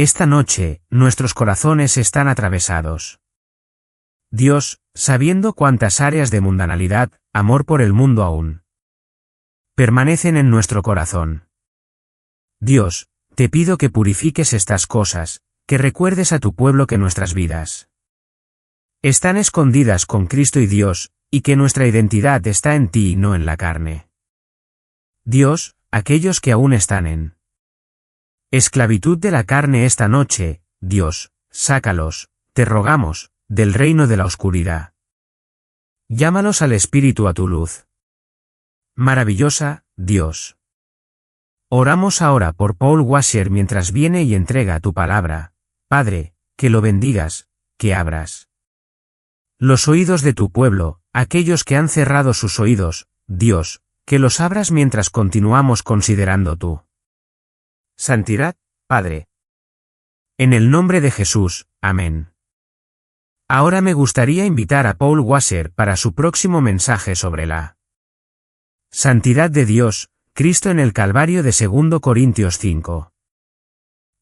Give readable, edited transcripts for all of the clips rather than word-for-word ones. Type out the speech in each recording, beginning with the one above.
Esta noche, nuestros corazones están atravesados. Dios, sabiendo cuántas áreas de mundanalidad, amor por el mundo aún permanecen en nuestro corazón. Dios, te pido que purifiques estas cosas, que recuerdes a tu pueblo que nuestras vidas están escondidas con Cristo y Dios, y que nuestra identidad está en ti y no en la carne. Dios, aquellos que aún están en esclavitud de la carne esta noche, Dios, sácalos, te rogamos, del reino de la oscuridad. Llámalos al Espíritu a tu luz maravillosa, Dios. Oramos ahora por Paul Washer mientras viene y entrega tu palabra. Padre, que lo bendigas, que abras los oídos de tu pueblo, aquellos que han cerrado sus oídos, Dios, que los abras mientras continuamos considerando tu santidad, Padre. En el nombre de Jesús, amén. Ahora me gustaría invitar a Paul Washer para su próximo mensaje sobre la santidad de Dios, Cristo en el Calvario de 2 Corintios 5.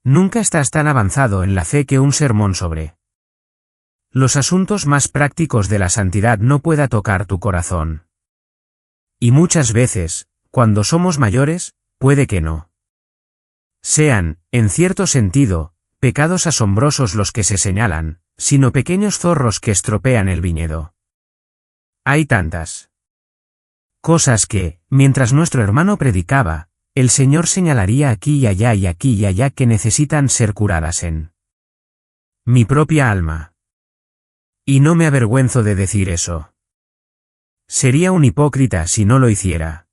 Nunca estás tan avanzado en la fe que un sermón sobre los asuntos más prácticos de la santidad no pueda tocar tu corazón. Y muchas veces, cuando somos mayores, puede que no sean, en cierto sentido, pecados asombrosos los que se señalan, sino pequeños zorros que estropean el viñedo. Hay tantas cosas que, mientras nuestro hermano predicaba, el Señor señalaría aquí y allá que necesitan ser curadas en mi propia alma. Y no me avergüenzo de decir eso. Sería un hipócrita si no lo hiciera.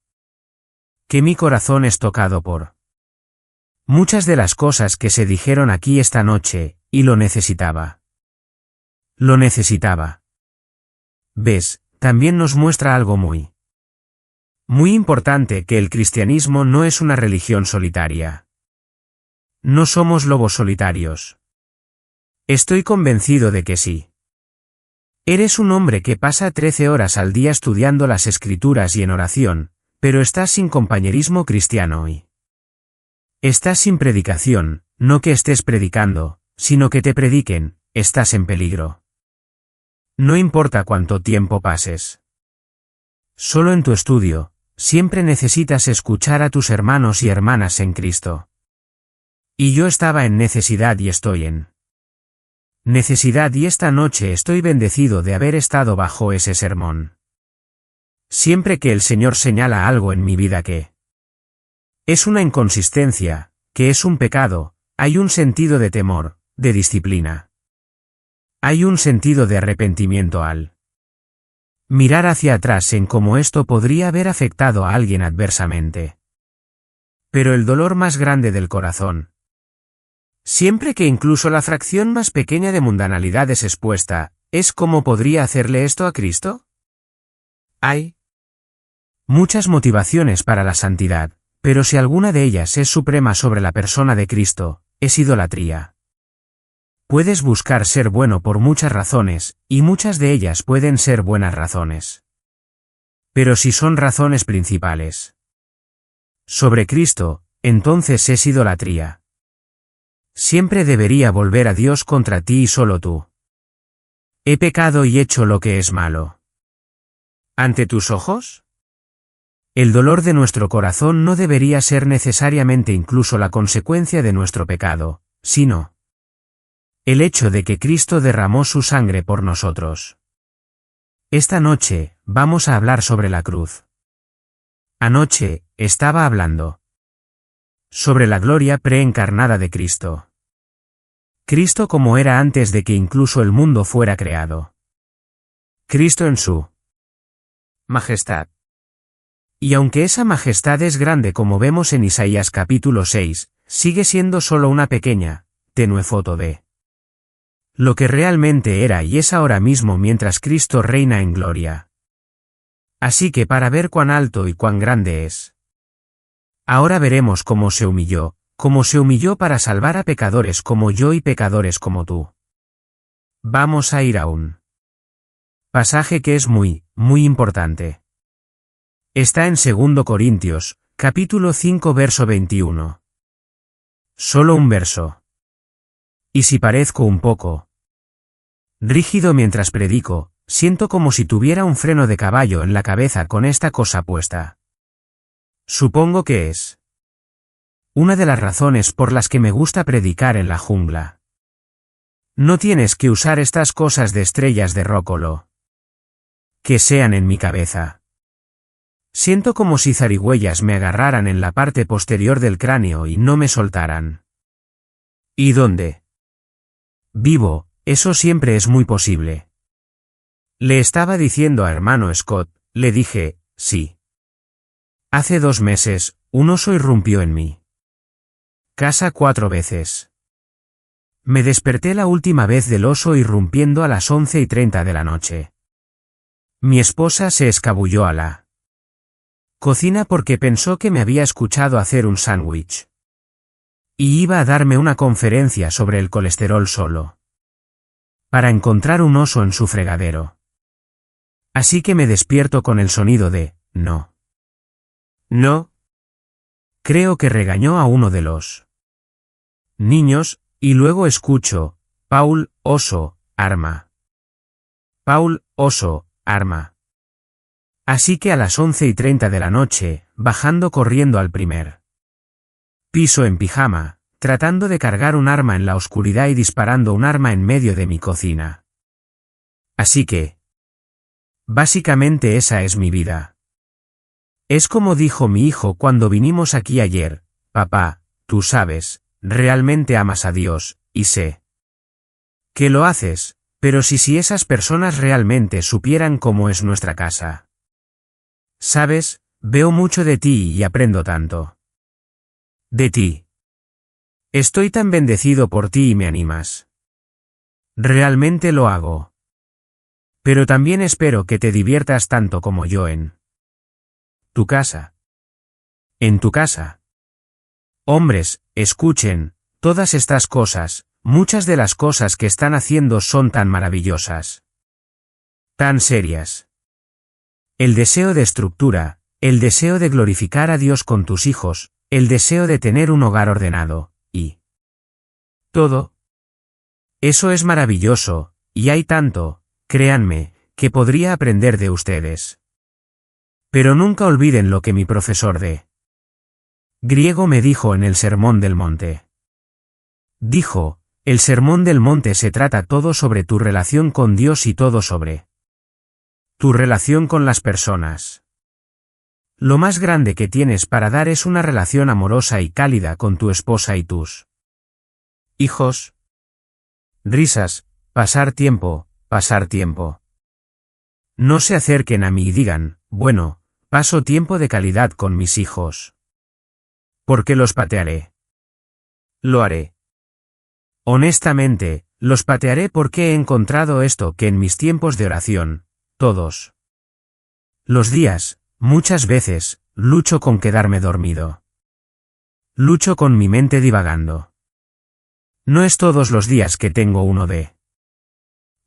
Que mi corazón es tocado por muchas de las cosas que se dijeron aquí esta noche, y lo necesitaba. Lo necesitaba. ¿Ves? También nos muestra algo muy importante, que el cristianismo no es una religión solitaria. No somos lobos solitarios. Estoy convencido de que sí. Eres un hombre que pasa 13 horas al día estudiando las Escrituras y en oración, pero estás sin compañerismo cristiano hoy. Estás sin predicación, no que estés predicando, sino que te prediquen, estás en peligro. No importa cuánto tiempo pases solo en tu estudio, siempre necesitas escuchar a tus hermanos y hermanas en Cristo. Y yo estaba en necesidad y estoy en necesidad, y esta noche estoy bendecido de haber estado bajo ese sermón. Siempre que el Señor señala algo en mi vida que es una inconsistencia, que es un pecado, hay un sentido de temor, de disciplina. Hay un sentido de arrepentimiento al mirar hacia atrás en cómo esto podría haber afectado a alguien adversamente. Pero el dolor más grande del corazón, siempre que incluso la fracción más pequeña de mundanalidad es expuesta, es cómo podría hacerle esto a Cristo. Hay muchas motivaciones para la santidad, pero si alguna de ellas es suprema sobre la persona de Cristo, es idolatría. Puedes buscar ser bueno por muchas razones, y muchas de ellas pueden ser buenas razones. Pero si son razones principales sobre Cristo, entonces es idolatría. Siempre debería volver a Dios contra ti y solo tú. He pecado y hecho lo que es malo ante tus ojos. El dolor de nuestro corazón no debería ser necesariamente incluso la consecuencia de nuestro pecado, sino el hecho de que Cristo derramó su sangre por nosotros. Esta noche, vamos a hablar sobre la cruz. Anoche, estaba hablando sobre la gloria preencarnada de Cristo. Cristo como era antes de que incluso el mundo fuera creado. Cristo en su majestad. Y aunque esa majestad es grande como vemos en Isaías capítulo 6, sigue siendo solo una pequeña, tenue foto de lo que realmente era y es ahora mismo mientras Cristo reina en gloria. Así que para ver cuán alto y cuán grande es, ahora veremos cómo se humilló para salvar a pecadores como yo y pecadores como tú. Vamos a ir a un pasaje que es muy importante. Está en 2 Corintios, capítulo 5 verso 21. Solo un verso. Y si parezco un poco rígido mientras predico, siento como si tuviera un freno de caballo en la cabeza con esta cosa puesta. Supongo que es una de las razones por las que me gusta predicar en la jungla. No tienes que usar estas cosas de estrellas de rócolo que sean en mi cabeza. Siento como si zarigüeyas me agarraran en la parte posterior del cráneo y no me soltaran. ¿Y dónde vivo? Eso siempre es muy posible. Le estaba diciendo a hermano Scott, le dije, sí. Hace 2 meses, un oso irrumpió en mi casa 4 veces. Me desperté la última vez del oso irrumpiendo a las 11:30 de la noche. Mi esposa se escabulló a la cocina porque pensó que me había escuchado hacer un sándwich. Y iba a darme una conferencia sobre el colesterol solo para encontrar un oso en su fregadero. Así que me despierto con el sonido de, no. No. Creo que regañó a uno de los niños, y luego escucho, Paul, oso, arma. Paul, oso, arma. Así que a las 11:30 de la noche, bajando corriendo al primer piso en pijama, tratando de cargar un arma en la oscuridad y disparando un arma en medio de mi cocina. Así que básicamente esa es mi vida. Es como dijo mi hijo cuando vinimos aquí ayer, papá, tú sabes, realmente amas a Dios, y sé que lo haces, pero si esas personas realmente supieran cómo es nuestra casa. Sabes, veo mucho de ti y aprendo tanto de ti. Estoy tan bendecido por ti y me animas. Realmente lo hago. Pero también espero que te diviertas tanto como yo en tu casa. En tu casa. Hombres, escuchen, todas estas cosas, muchas de las cosas que están haciendo son tan maravillosas. Tan serias. El deseo de estructura, el deseo de glorificar a Dios con tus hijos, el deseo de tener un hogar ordenado, y todo. Eso es maravilloso, y hay tanto, créanme, que podría aprender de ustedes. Pero nunca olviden lo que mi profesor de griego me dijo en el Sermón del Monte. Dijo, el Sermón del Monte se trata todo sobre tu relación con Dios y todo sobre tu relación con las personas. Lo más grande que tienes para dar es una relación amorosa y cálida con tu esposa y tus hijos. Risas, pasar tiempo, pasar tiempo. No se acerquen a mí y digan, bueno, paso tiempo de calidad con mis hijos. Porque los patearé. Lo haré. Honestamente, los patearé porque he encontrado esto que en mis tiempos de oración, todos los días, muchas veces, lucho con quedarme dormido. Lucho con mi mente divagando. No es todos los días que tengo uno de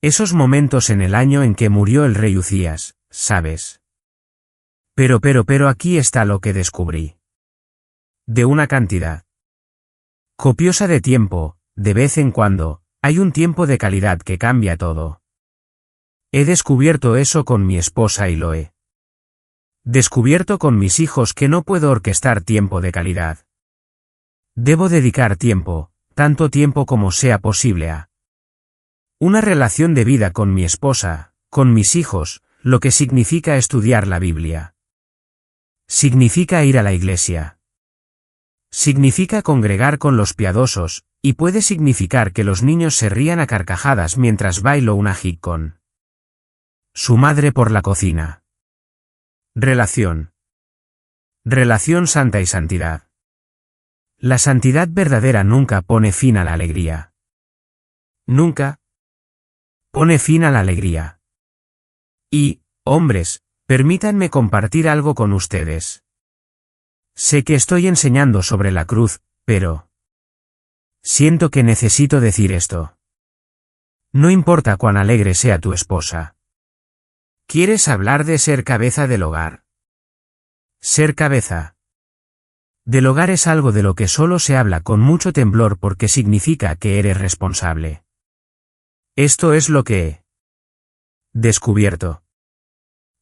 esos momentos en el año en que murió el rey Uzías, ¿sabes? Pero aquí está lo que descubrí. De una cantidad copiosa de tiempo, de vez en cuando, hay un tiempo de calidad que cambia todo. He descubierto eso con mi esposa y lo he descubierto con mis hijos que no puedo orquestar tiempo de calidad. Debo dedicar tiempo, tanto tiempo como sea posible a una relación de vida con mi esposa, con mis hijos, lo que significa estudiar la Biblia. Significa ir a la iglesia. Significa congregar con los piadosos, y puede significar que los niños se rían a carcajadas mientras bailo una jig con su madre por la cocina. Relación. Relación santa y santidad. La santidad verdadera nunca pone fin a la alegría. Nunca pone fin a la alegría. Y, hombres, permítanme compartir algo con ustedes. Sé que estoy enseñando sobre la cruz, pero siento que necesito decir esto. No importa cuán alegre sea tu esposa. ¿Quieres hablar de ser cabeza del hogar? Ser cabeza Del hogar es algo de lo que solo se habla con mucho temblor porque significa que eres responsable. Esto es lo que he descubierto.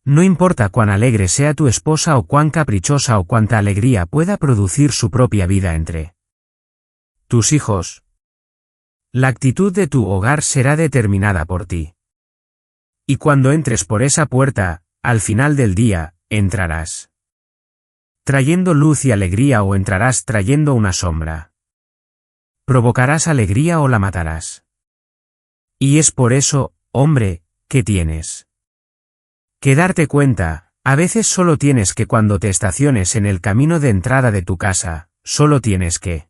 No importa cuán alegre sea tu esposa o cuán caprichosa o cuánta alegría pueda producir su propia vida entre tus hijos. La actitud de tu hogar será determinada por ti. Y cuando entres por esa puerta, al final del día, entrarás trayendo luz y alegría o entrarás trayendo una sombra. Provocarás alegría o la matarás. Y es por eso, hombre, que tienes que darte cuenta, a veces solo tienes que cuando te estaciones en el camino de entrada de tu casa, solo tienes que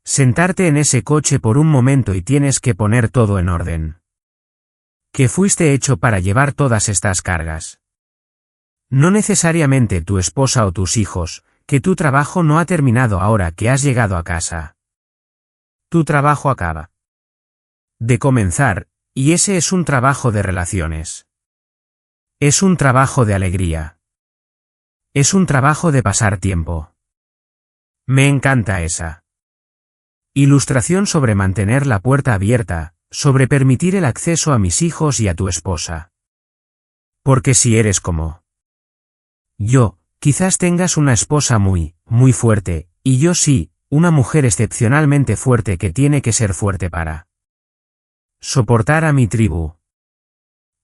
sentarte en ese coche por un momento y tienes que poner todo en orden. Que fuiste hecho para llevar todas estas cargas. No necesariamente tu esposa o tus hijos, que tu trabajo no ha terminado ahora que has llegado a casa. Tu trabajo acaba de comenzar, y ese es un trabajo de relaciones. Es un trabajo de alegría. Es un trabajo de pasar tiempo. Me encanta esa ilustración sobre mantener la puerta abierta, sobre permitir el acceso a mis hijos y a tu esposa. Porque si eres como yo, quizás tengas una esposa muy fuerte, y yo sí, una mujer excepcionalmente fuerte que tiene que ser fuerte para soportar a mi tribu.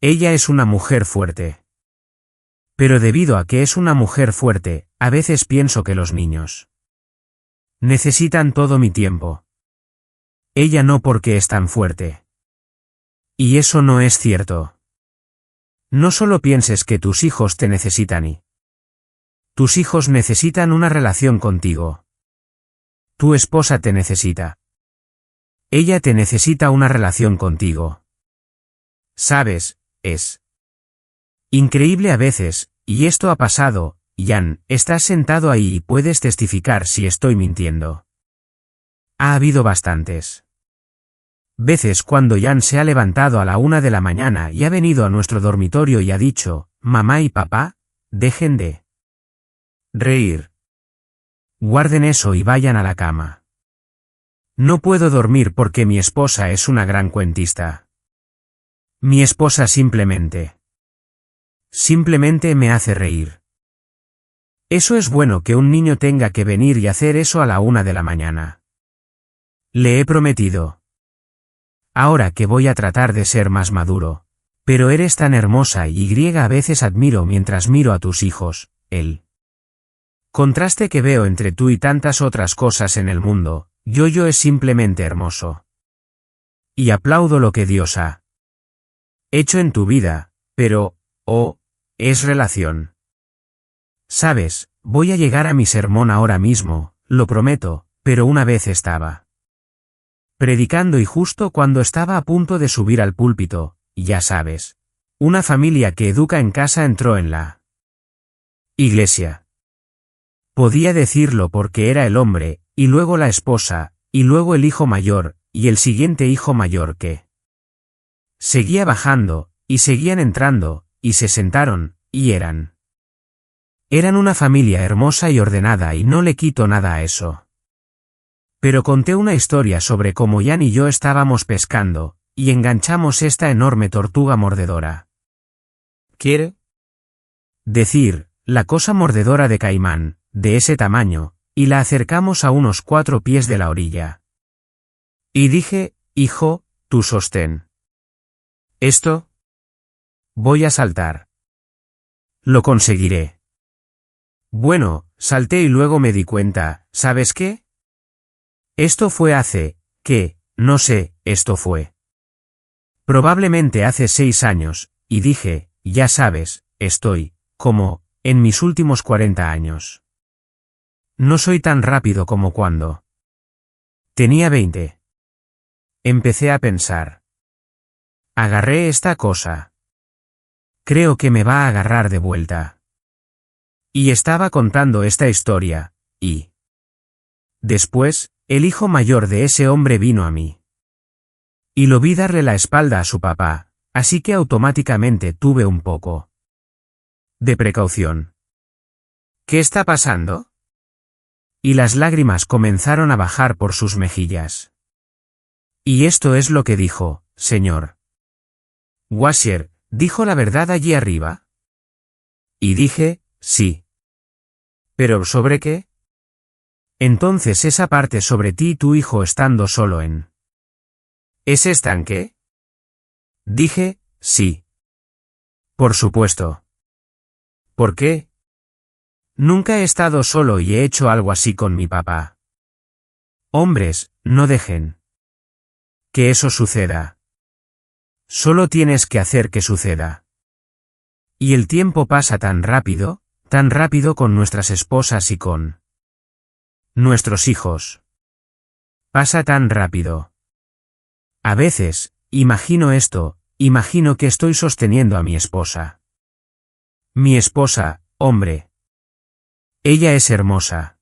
Ella es una mujer fuerte. Pero debido a que es una mujer fuerte, a veces pienso que los niños necesitan todo mi tiempo. Ella no porque es tan fuerte. Y eso no es cierto. No solo pienses que tus hijos te necesitan y tus hijos necesitan una relación contigo. Tu esposa te necesita. Ella te necesita una relación contigo. Sabes, es increíble a veces, y esto ha pasado, Jan, estás sentado ahí y puedes testificar si estoy mintiendo. Ha habido bastantes veces cuando Jan se ha levantado a la 1 de la mañana y ha venido a nuestro dormitorio y ha dicho, mamá y papá, dejen de reír. Guarden eso y vayan a la cama. No puedo dormir porque mi esposa es una gran cuentista. Mi esposa simplemente me hace reír. Eso es bueno que un niño tenga que venir y hacer eso a la 1 de la mañana. Le he prometido. Ahora que voy a tratar de ser más maduro. Pero eres tan hermosa y a veces admiro mientras miro a tus hijos, el contraste que veo entre tú y tantas otras cosas en el mundo, yo es simplemente hermoso. Y aplaudo lo que Dios ha hecho en tu vida, pero, es relación. Sabes, voy a llegar a mi sermón ahora mismo, lo prometo, pero una vez estaba predicando y justo cuando estaba a punto de subir al púlpito, ya sabes, una familia que educa en casa entró en la iglesia. Podía decirlo porque era el hombre, y luego la esposa, y luego el hijo mayor, y el siguiente hijo mayor que seguía bajando, y seguían entrando, y se sentaron, y eran una familia hermosa y ordenada y no le quito nada a eso. Pero conté una historia sobre cómo Jan y yo estábamos pescando, y enganchamos esta enorme tortuga mordedora. ¿Quiere decir, la cosa mordedora de caimán, de ese tamaño, y la acercamos a unos 4 pies de la orilla? Y dije, hijo, tú sostén esto. Voy a saltar. Lo conseguiré. Bueno, salté y luego me di cuenta, ¿sabes qué? Esto fue no sé, esto fue probablemente hace 6 años, y dije, ya sabes, estoy, como, en mis últimos 40 años. No soy tan rápido como cuando tenía 20. Empecé a pensar. Agarré esta cosa. Creo que me va a agarrar de vuelta. Y estaba contando esta historia, y después, el hijo mayor de ese hombre vino a mí. Y lo vi darle la espalda a su papá, así que automáticamente tuve un poco de precaución. ¿Qué está pasando? y las lágrimas comenzaron a bajar por sus mejillas. Y esto es lo que dijo, Señor. Washer, ¿dijo la verdad allí arriba? Y dije, sí. ¿Pero sobre qué? Entonces esa parte sobre ti y tu hijo estando solo en ese estanque. Dije, sí. Por supuesto. ¿Por qué? Nunca he estado solo y he hecho algo así con mi papá. Hombres, no dejen que eso suceda. Solo tienes que hacer que suceda. Y el tiempo pasa tan rápido con nuestras esposas y con nuestros hijos. Pasa tan rápido. A veces, imagino que estoy sosteniendo a mi esposa. Mi esposa, hombre. Ella es hermosa.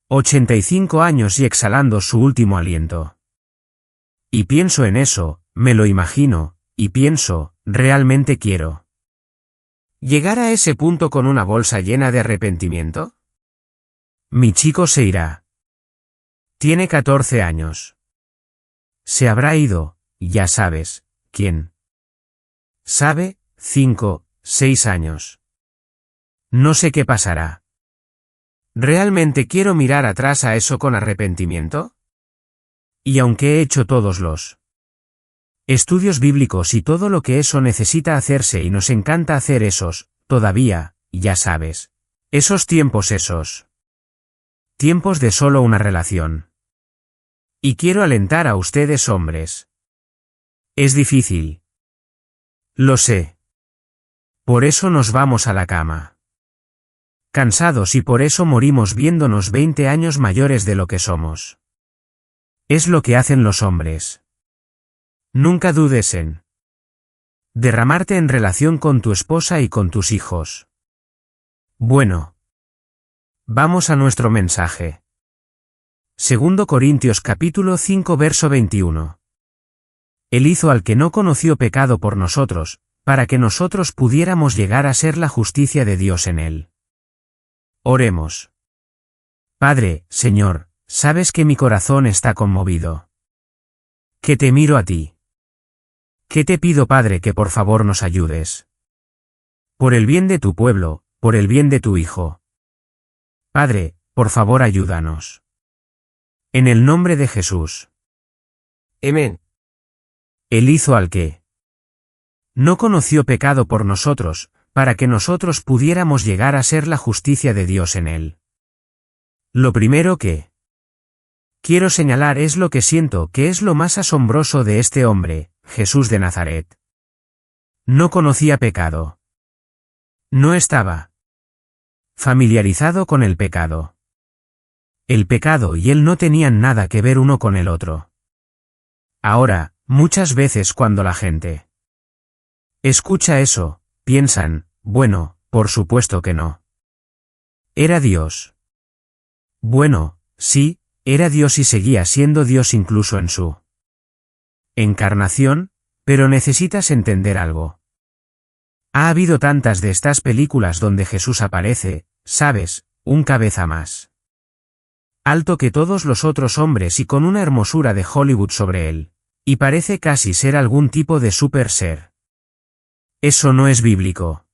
85 años y exhalando su último aliento. Y pienso en eso, me lo imagino, y pienso, realmente quiero llegar a ese punto con una bolsa llena de arrepentimiento. Mi chico se irá. Tiene 14 años. Se habrá ido, ya sabes, ¿quién? ¿Sabe? 5, 6 años. No sé qué pasará. ¿Realmente quiero mirar atrás a eso con arrepentimiento? Y aunque he hecho todos los estudios bíblicos y todo lo que eso necesita hacerse y nos encanta hacer esos, todavía, ya sabes, esos tiempos de solo una relación. Y quiero alentar a ustedes hombres. Es difícil. Lo sé. Por eso nos vamos a la cama. Cansados y por eso morimos viéndonos 20 años mayores de lo que somos. Es lo que hacen los hombres. Nunca dudes en derramarte en relación con tu esposa y con tus hijos. Bueno. Vamos a nuestro mensaje. 2 Corintios capítulo 5 verso 21. Él hizo al que no conoció pecado por nosotros, para que nosotros pudiéramos llegar a ser la justicia de Dios en él. Oremos. Padre, Señor, sabes que mi corazón está conmovido. Que te miro a ti. Que te pido, Padre, que por favor nos ayudes. Por el bien de tu pueblo, por el bien de tu Hijo. Padre, por favor ayúdanos. En el nombre de Jesús. Amén. Él hizo al que no conoció pecado por nosotros, para que nosotros pudiéramos llegar a ser la justicia de Dios en él. Lo primero que quiero señalar es lo que siento que es lo más asombroso de este hombre, Jesús de Nazaret. No conocía pecado. No estaba familiarizado con el pecado. El pecado y él no tenían nada que ver uno con el otro. Ahora, muchas veces cuando la gente escucha eso, piensan, bueno, por supuesto que no. Era Dios. Bueno, sí, era Dios y seguía siendo Dios incluso en su encarnación, pero necesitas entender algo. Ha habido tantas de estas películas donde Jesús aparece, sabes, un cabeza más alto que todos los otros hombres y con una hermosura de Hollywood sobre él, y parece casi ser algún tipo de super ser. Eso no es bíblico.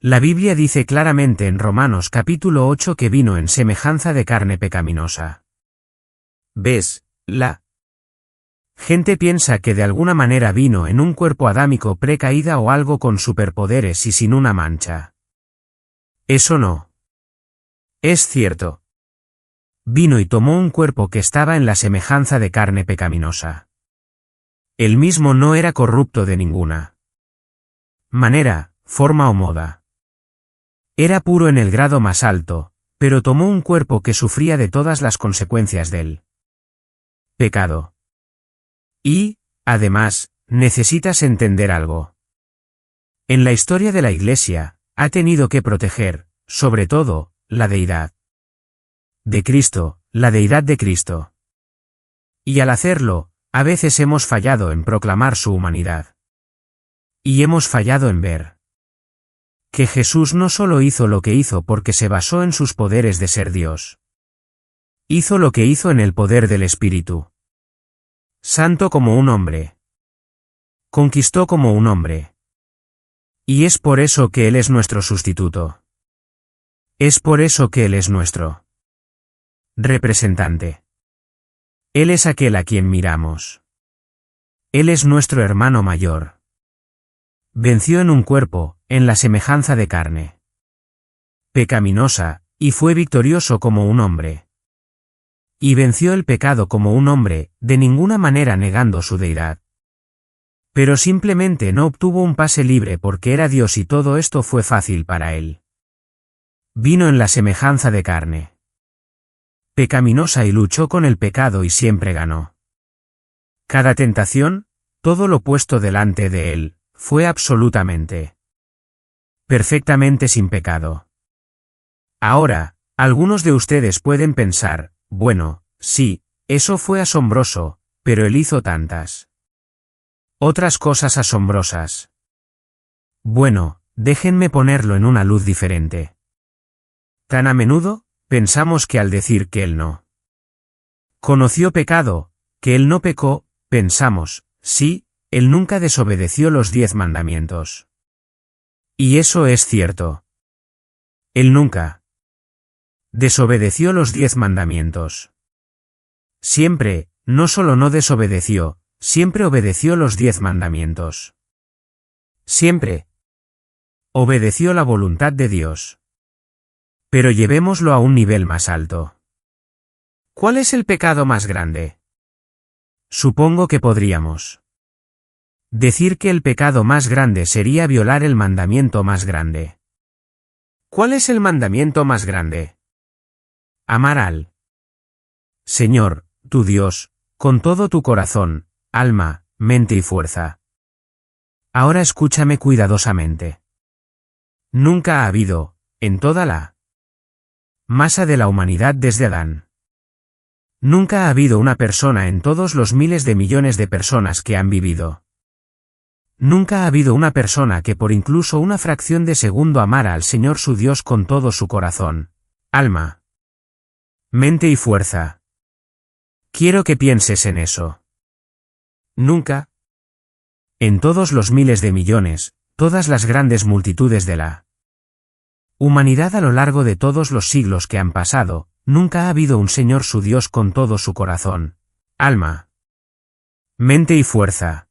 La Biblia dice claramente en Romanos capítulo 8 que vino en semejanza de carne pecaminosa. ¿Ves? La gente piensa que de alguna manera vino en un cuerpo adámico precaída o algo con superpoderes y sin una mancha. Eso no es cierto. Vino y tomó un cuerpo que estaba en la semejanza de carne pecaminosa. Él mismo no era corrupto de ninguna manera, forma o moda. Era puro en el grado más alto, pero tomó un cuerpo que sufría de todas las consecuencias del pecado. Y, además, necesitas entender algo. En la historia de la Iglesia, ha tenido que proteger, sobre todo, la deidad de Cristo, la deidad de Cristo. Y al hacerlo, a veces hemos fallado en proclamar su humanidad. Y hemos fallado en ver Que Jesús no solo hizo lo que hizo porque se basó en sus poderes de ser Dios. Hizo lo que hizo en el poder del Espíritu Santo como un hombre. Conquistó como un hombre. Y es por eso que Él es nuestro sustituto. Es por eso que Él es nuestro representante. Él es aquel a quien miramos. Él es nuestro hermano mayor. Venció en un cuerpo, en la semejanza de carne pecaminosa, y fue victorioso como un hombre. Y venció el pecado como un hombre, de ninguna manera negando su deidad. Pero simplemente no obtuvo un pase libre porque era Dios y todo esto fue fácil para él. Vino en la semejanza de carne pecaminosa y luchó con el pecado y siempre ganó. Cada tentación, todo lo puesto delante de él, fue absolutamente, perfectamente sin pecado. Ahora, algunos de ustedes pueden pensar, bueno, sí, eso fue asombroso, pero él hizo tantas otras cosas asombrosas. Bueno, déjenme ponerlo en una luz diferente. Tan a menudo, pensamos que al decir que él no conoció pecado, que él no pecó, pensamos, sí, él nunca desobedeció los 10 mandamientos. Y eso es cierto. Él nunca desobedeció los 10 mandamientos. Siempre, no solo no desobedeció, siempre obedeció los 10 mandamientos. Siempre obedeció la voluntad de Dios. Pero llevémoslo a un nivel más alto. ¿Cuál es el pecado más grande? Supongo que podríamos decir que el pecado más grande sería violar el mandamiento más grande. ¿Cuál es el mandamiento más grande? Amar al Señor, tu Dios, con todo tu corazón, alma, mente y fuerza. Ahora escúchame cuidadosamente. Nunca ha habido, en toda la masa de la humanidad desde Adán. Nunca ha habido una persona en todos los miles de millones de personas que han vivido. Nunca ha habido una persona que por incluso una fracción de segundo amara al Señor su Dios con todo su corazón, alma, mente y fuerza. Quiero que pienses en eso. Nunca. En todos los miles de millones, todas las grandes multitudes de la humanidad a lo largo de todos los siglos que han pasado, nunca ha habido un Señor su Dios con todo su corazón, alma, mente y fuerza.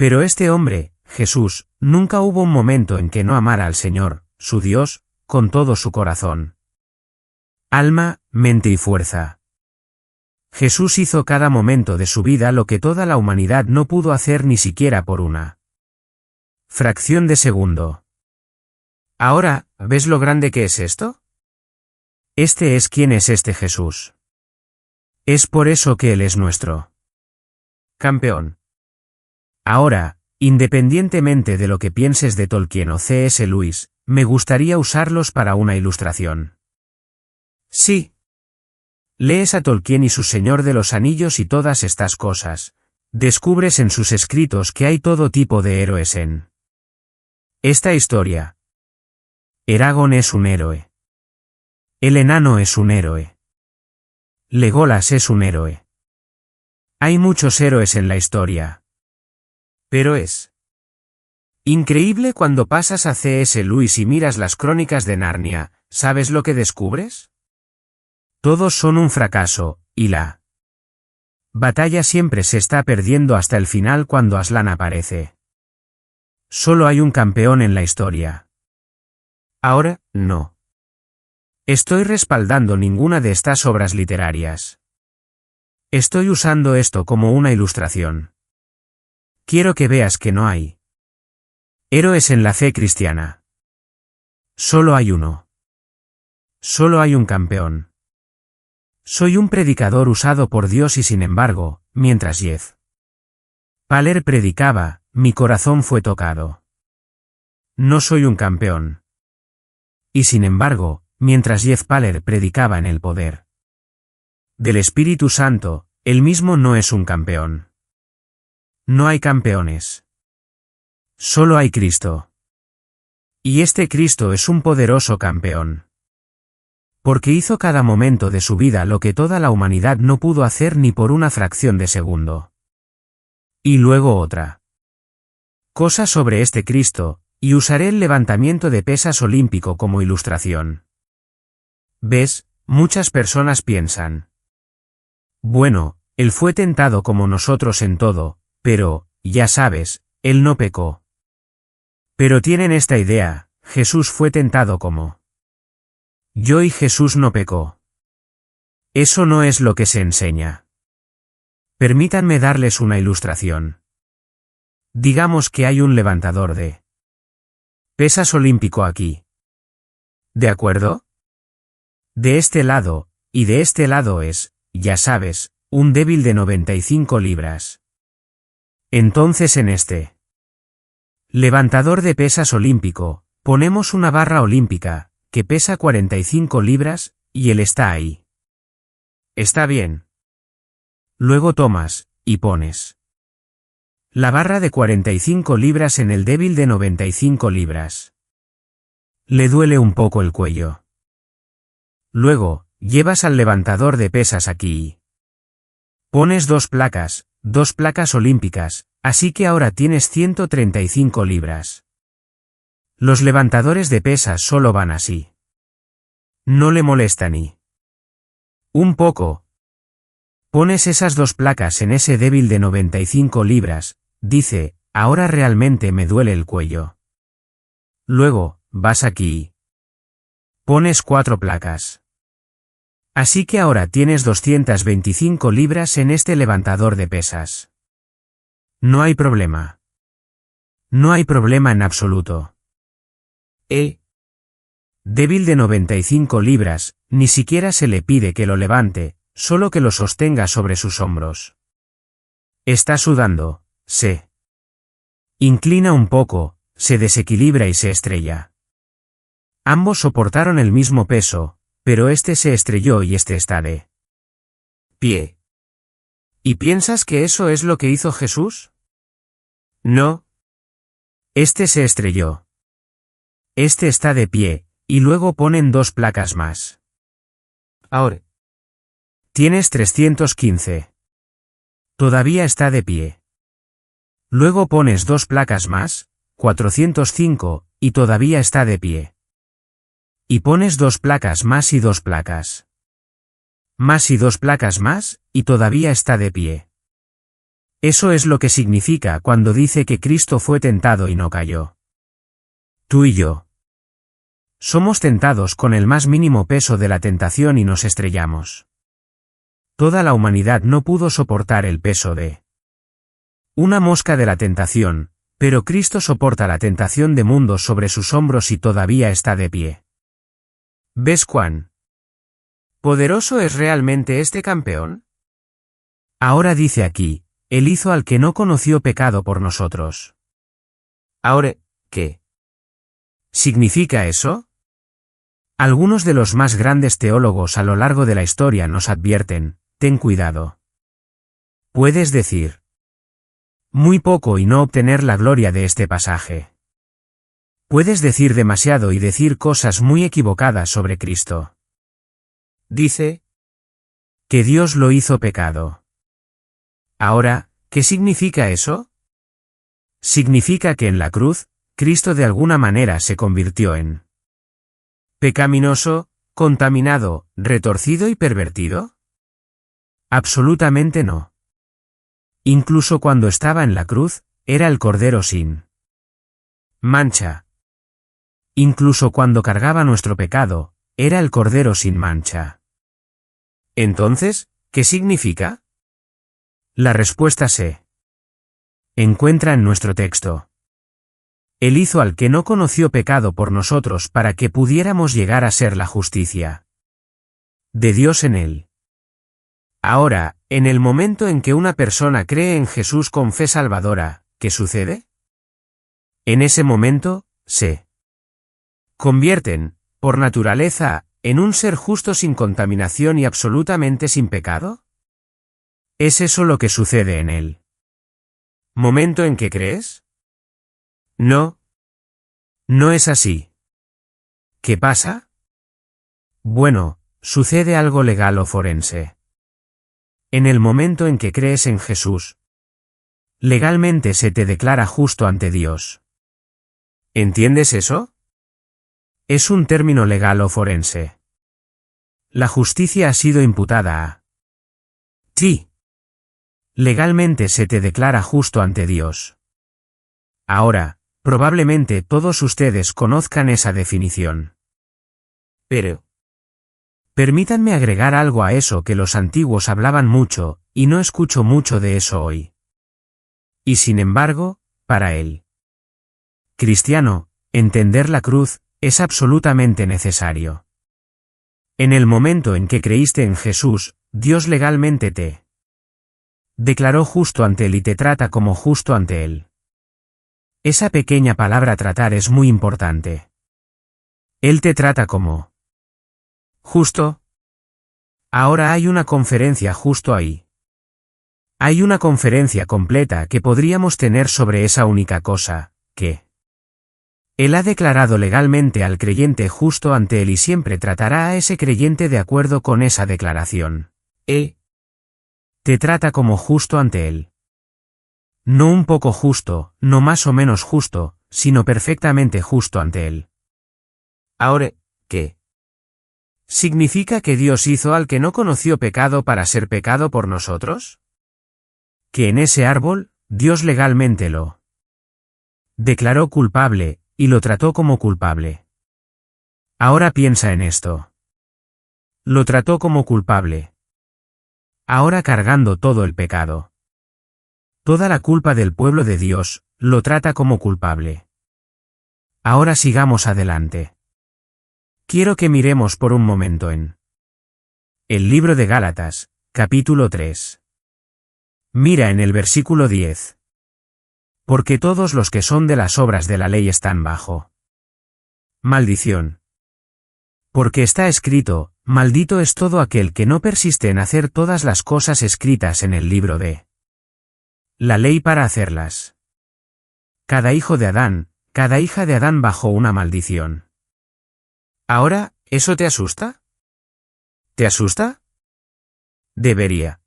Pero este hombre, Jesús, nunca hubo un momento en que no amara al Señor, su Dios, con todo su corazón, alma, mente y fuerza. Jesús hizo cada momento de su vida lo que toda la humanidad no pudo hacer ni siquiera por una fracción de segundo. Ahora, ¿ves lo grande que es esto? Este es quien es este Jesús. Es por eso que Él es nuestro campeón. Ahora, independientemente de lo que pienses de Tolkien o C.S. Lewis, me gustaría usarlos para una ilustración. Sí. Lees a Tolkien y su Señor de los Anillos y todas estas cosas. Descubres en sus escritos que hay todo tipo de héroes en esta historia. Eragon es un héroe. El enano es un héroe. Legolas es un héroe. Hay muchos héroes en la historia. Pero es increíble cuando pasas a C.S. Lewis y miras las crónicas de Narnia, ¿sabes lo que descubres? Todos son un fracaso, y la batalla siempre se está perdiendo hasta el final cuando Aslan aparece. Solo hay un campeón en la historia. Ahora, no estoy respaldando ninguna de estas obras literarias. Estoy usando esto como una ilustración. Quiero que veas que no hay héroes en la fe cristiana. Solo hay uno. Solo hay un campeón. Soy un predicador usado por Dios y sin embargo, mientras Jeff Paler predicaba, mi corazón fue tocado. No soy un campeón. Y sin embargo, mientras Jeff Paler predicaba en el poder del Espíritu Santo, él mismo no es un campeón. No hay campeones. Solo hay Cristo. Y este Cristo es un poderoso campeón. Porque hizo cada momento de su vida lo que toda la humanidad no pudo hacer ni por una fracción de segundo. Y luego otra cosa sobre este Cristo, y usaré el levantamiento de pesas olímpico como ilustración. ¿Ves? Muchas personas piensan: bueno, él fue tentado como nosotros en todo, pero, ya sabes, él no pecó. Pero tienen esta idea: Jesús fue tentado como yo y Jesús no pecó. Eso no es lo que se enseña. Permítanme darles una ilustración. Digamos que hay un levantador de pesas olímpico aquí. ¿De acuerdo? De este lado, y de este lado es, ya sabes, un débil de 95 libras. Entonces en este levantador de pesas olímpico, ponemos una barra olímpica, que pesa 45 libras, y él está ahí. Está bien. Luego tomas, y pones la barra de 45 libras en el débil de 95 libras. Le duele un poco el cuello. Luego, llevas al levantador de pesas aquí y pones dos placas olímpicas, así que ahora tienes 135 libras. Los levantadores de pesas solo van así. No le molesta ni un poco. Pones esas dos placas en ese débil de 95 libras, dice: ahora realmente me duele el cuello. Luego, vas aquí y pones 4 placas. Así que ahora tienes 225 libras en este levantador de pesas. No hay problema. No hay problema en absoluto. Débil de 95 libras, ni siquiera se le pide que lo levante, solo que lo sostenga sobre sus hombros. Está sudando, se inclina un poco, se desequilibra y se estrella. Ambos soportaron el mismo peso, pero este se estrelló y este está de pie. ¿Y piensas que eso es lo que hizo Jesús? No. Este se estrelló. Este está de pie, y luego ponen 2 placas más. Ahora tienes 315. Todavía está de pie. Luego pones 2 placas más, 405, y todavía está de pie. Y pones 2 placas más y 2 placas más y 2 placas más, y todavía está de pie. Eso es lo que significa cuando dice que Cristo fue tentado y no cayó. Tú y yo somos tentados con el más mínimo peso de la tentación y nos estrellamos. Toda la humanidad no pudo soportar el peso de una mosca de la tentación, pero Cristo soporta la tentación de mundos sobre sus hombros y todavía está de pie. ¿Ves cuán poderoso es realmente este campeón? Ahora dice aquí: él hizo al que no conoció pecado por nosotros. Ahora, ¿qué significa eso? Algunos de los más grandes teólogos a lo largo de la historia nos advierten: ten cuidado. Puedes decir muy poco y no obtener la gloria de este pasaje. Puedes decir demasiado y decir cosas muy equivocadas sobre Cristo. Dice que Dios lo hizo pecado. Ahora, ¿qué significa eso? Significa que en la cruz, Cristo de alguna manera se convirtió en pecaminoso, contaminado, retorcido y pervertido. Absolutamente no. Incluso cuando estaba en la cruz, era el Cordero sin mancha. Incluso cuando cargaba nuestro pecado, era el Cordero sin mancha. Entonces, ¿qué significa? La respuesta se encuentra en nuestro texto. Él hizo al que no conoció pecado por nosotros para que pudiéramos llegar a ser la justicia de Dios en él. Ahora, en el momento en que una persona cree en Jesús con fe salvadora, ¿qué sucede? En ese momento, se convierten, por naturaleza, en un ser justo sin contaminación y absolutamente sin pecado. ¿Es eso lo que sucede en él? ¿Momento en que crees? No. No es así. ¿Qué pasa? Bueno, sucede algo legal o forense. En el momento en que crees en Jesús, legalmente se te declara justo ante Dios. ¿Entiendes eso? Es un término legal o forense. La justicia ha sido imputada a ti. Legalmente se te declara justo ante Dios. Ahora, probablemente todos ustedes conozcan esa definición. Pero permítanme agregar algo a eso que los antiguos hablaban mucho, y no escucho mucho de eso hoy. Y sin embargo, para el cristiano, entender la cruz es absolutamente necesario. En el momento en que creíste en Jesús, Dios legalmente te declaró justo ante Él y te trata como justo ante Él. Esa pequeña palabra tratar es muy importante. Él te trata como justo. Ahora hay una conferencia justo ahí. Hay una conferencia completa que podríamos tener sobre esa única cosa, que Él ha declarado legalmente al creyente justo ante Él y siempre tratará a ese creyente de acuerdo con esa declaración. Te trata como justo ante Él. No un poco justo, no más o menos justo, sino perfectamente justo ante Él. Ahora, ¿qué significa que Dios hizo al que no conoció pecado para ser pecado por nosotros? Que en ese árbol, Dios legalmente lo declaró culpable, y lo trató como culpable. Ahora piensa en esto. Lo trató como culpable. Ahora cargando todo el pecado. Toda la culpa del pueblo de Dios, lo trata como culpable. Ahora sigamos adelante. Quiero que miremos por un momento en el libro de Gálatas, capítulo 3. Mira en el versículo 10. Porque todos los que son de las obras de la ley están bajo maldición. Porque está escrito, maldito es todo aquel que no persiste en hacer todas las cosas escritas en el libro de la ley para hacerlas. Cada hijo de Adán, cada hija de Adán bajo una maldición. Ahora, ¿eso te asusta? ¿Te asusta? Debería.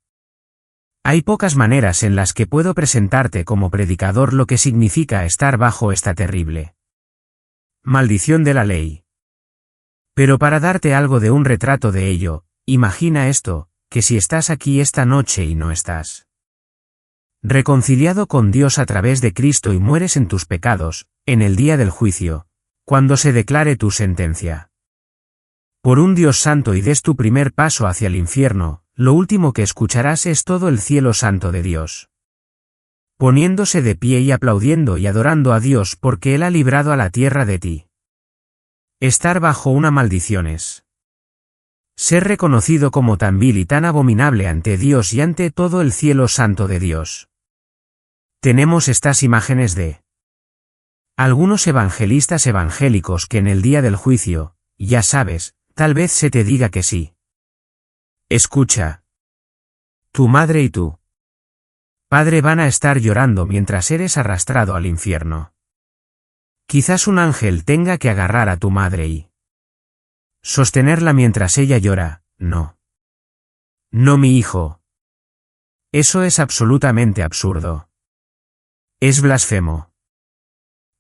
Hay pocas maneras en las que puedo presentarte como predicador lo que significa estar bajo esta terrible maldición de la ley. Pero para darte algo de un retrato de ello, imagina esto, que si estás aquí esta noche y no estás reconciliado con Dios a través de Cristo y mueres en tus pecados, en el día del juicio, cuando se declare tu sentencia por un Dios santo y des tu primer paso hacia el infierno, lo último que escucharás es todo el cielo santo de Dios poniéndose de pie y aplaudiendo y adorando a Dios porque Él ha librado a la tierra de ti. Estar bajo una maldición es ser reconocido como tan vil y tan abominable ante Dios y ante todo el cielo santo de Dios. Tenemos estas imágenes de algunos evangelistas evangélicos que en el día del juicio, ya sabes, tal vez se te diga que sí. Escucha. Tu madre y tu padre van a estar llorando mientras eres arrastrado al infierno. Quizás un ángel tenga que agarrar a tu madre y sostenerla mientras ella llora, no. No, mi hijo. Eso es absolutamente absurdo. Es blasfemo.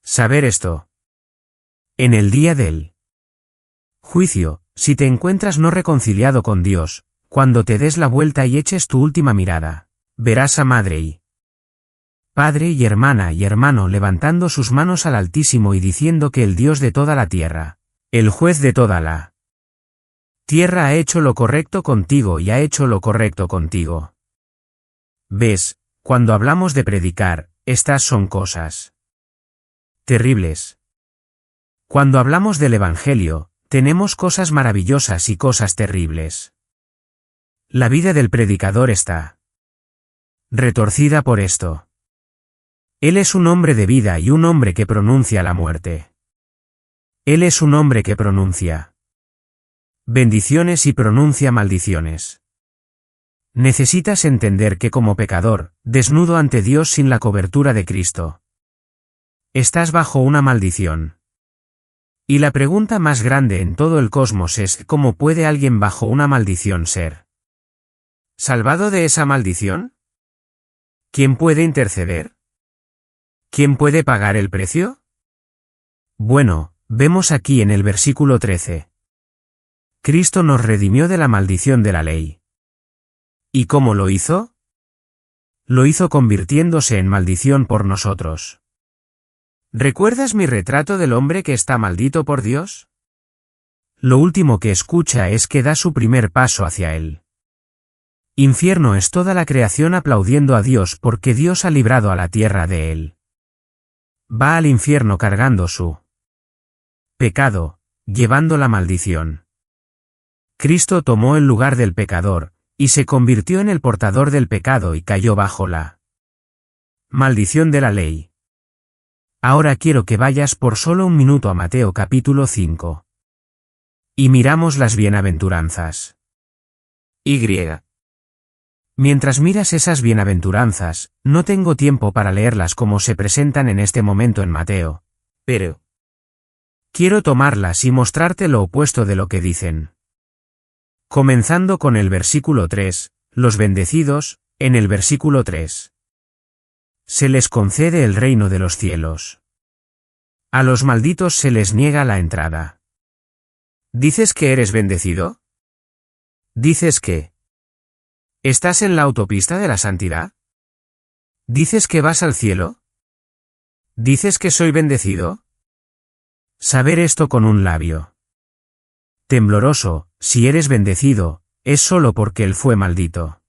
Saber esto. En el día del juicio, si te encuentras no reconciliado con Dios, cuando te des la vuelta y eches tu última mirada, verás a madre y padre y hermana y hermano levantando sus manos al Altísimo y diciendo que el Dios de toda la tierra, el juez de toda la tierra ha hecho lo correcto contigo y ha hecho lo correcto contigo. ¿Ves? Cuando hablamos de predicar, estas son cosas terribles. Cuando hablamos del Evangelio, tenemos cosas maravillosas y cosas terribles. La vida del predicador está retorcida por esto. Él es un hombre de vida y un hombre que pronuncia la muerte. Él es un hombre que pronuncia bendiciones y pronuncia maldiciones. Necesitas entender que como pecador, desnudo ante Dios sin la cobertura de Cristo, estás bajo una maldición. Y la pregunta más grande en todo el cosmos es ¿cómo puede alguien bajo una maldición ser salvado de esa maldición? ¿Quién puede interceder? ¿Quién puede pagar el precio? Bueno, vemos aquí en el versículo 13. Cristo nos redimió de la maldición de la ley. ¿Y cómo lo hizo? Lo hizo convirtiéndose en maldición por nosotros. ¿Recuerdas mi retrato del hombre que está maldito por Dios? Lo último que escucha es que da su primer paso hacia él. Infierno es toda la creación aplaudiendo a Dios porque Dios ha librado a la tierra de él. Va al infierno cargando su pecado, llevando la maldición. Cristo tomó el lugar del pecador, y se convirtió en el portador del pecado y cayó bajo la maldición de la ley. Ahora quiero que vayas por solo un minuto a Mateo capítulo 5. Y miramos las bienaventuranzas. Y. Mientras miras esas bienaventuranzas, no tengo tiempo para leerlas como se presentan en este momento en Mateo, pero quiero tomarlas y mostrarte lo opuesto de lo que dicen. Comenzando con el versículo 3, los bendecidos, en el versículo 3. Se les concede el reino de los cielos. A los malditos se les niega la entrada. ¿Dices que eres bendecido? ¿Dices que estás en la autopista de la santidad? ¿Dices que vas al cielo? ¿Dices que soy bendecido? Saber esto con un labio tembloroso, si eres bendecido, es solo porque él fue maldito.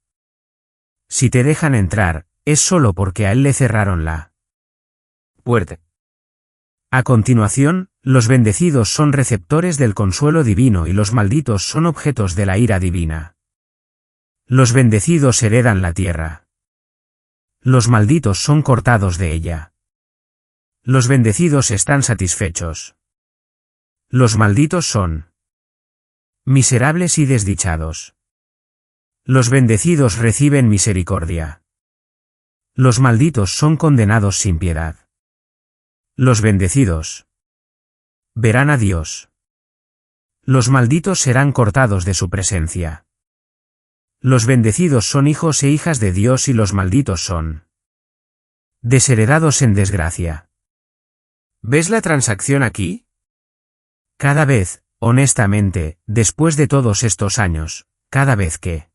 Si te dejan entrar, es solo porque a él le cerraron la puerta. A continuación, los bendecidos son receptores del consuelo divino y los malditos son objetos de la ira divina. Los bendecidos heredan la tierra. Los malditos son cortados de ella. Los bendecidos están satisfechos. Los malditos son miserables y desdichados. Los bendecidos reciben misericordia. Los malditos son condenados sin piedad. Los bendecidos verán a Dios. Los malditos serán cortados de su presencia. Los bendecidos son hijos e hijas de Dios y los malditos son desheredados en desgracia. ¿Ves la transacción aquí? Cada vez, honestamente, después de todos estos años, cada vez que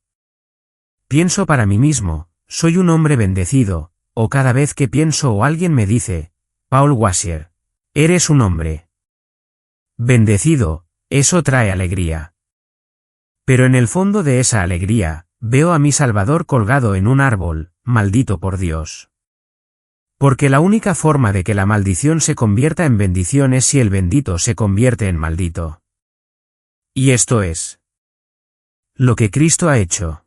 pienso para mí mismo, soy un hombre bendecido, o cada vez que pienso o alguien me dice, Paul Washer, eres un hombre bendecido, eso trae alegría. Pero en el fondo de esa alegría, veo a mi Salvador colgado en un árbol, maldito por Dios. Porque la única forma de que la maldición se convierta en bendición es si el bendito se convierte en maldito. Y esto es lo que Cristo ha hecho.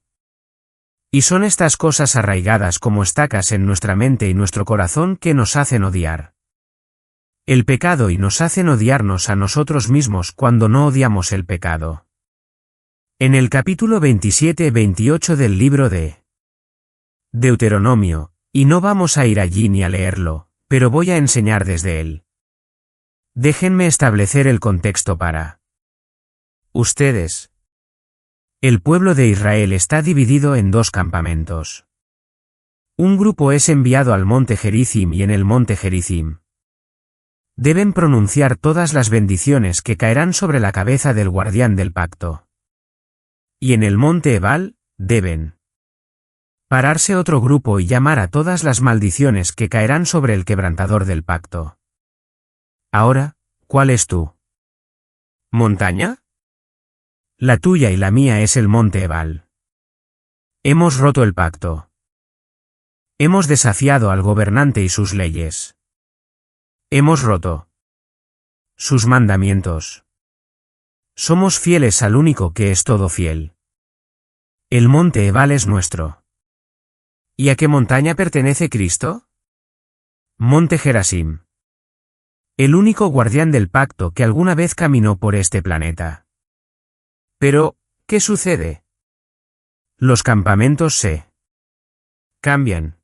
Y son estas cosas arraigadas como estacas en nuestra mente y nuestro corazón que nos hacen odiar el pecado y nos hacen odiarnos a nosotros mismos cuando no odiamos el pecado. En el capítulo 27-28 del libro de Deuteronomio, y no vamos a ir allí ni a leerlo, pero voy a enseñar desde él. Déjenme establecer el contexto para ustedes. El pueblo de Israel está dividido en dos campamentos. Un grupo es enviado al monte Gerizim y en el monte Gerizim deben pronunciar todas las bendiciones que caerán sobre la cabeza del guardián del pacto. Y en el monte Ebal, deben pararse otro grupo y llamar a todas las maldiciones que caerán sobre el quebrantador del pacto. Ahora, ¿cuál es tu montaña? La tuya y la mía es el monte Ebal. Hemos roto el pacto. Hemos desafiado al gobernante y sus leyes. Hemos roto sus mandamientos. Somos fieles al único que es todo fiel. El monte Ebal es nuestro. ¿Y a qué montaña pertenece Cristo? Monte Gerizim. El único guardián del pacto que alguna vez caminó por este planeta. Pero, ¿qué sucede? Los campamentos se cambian.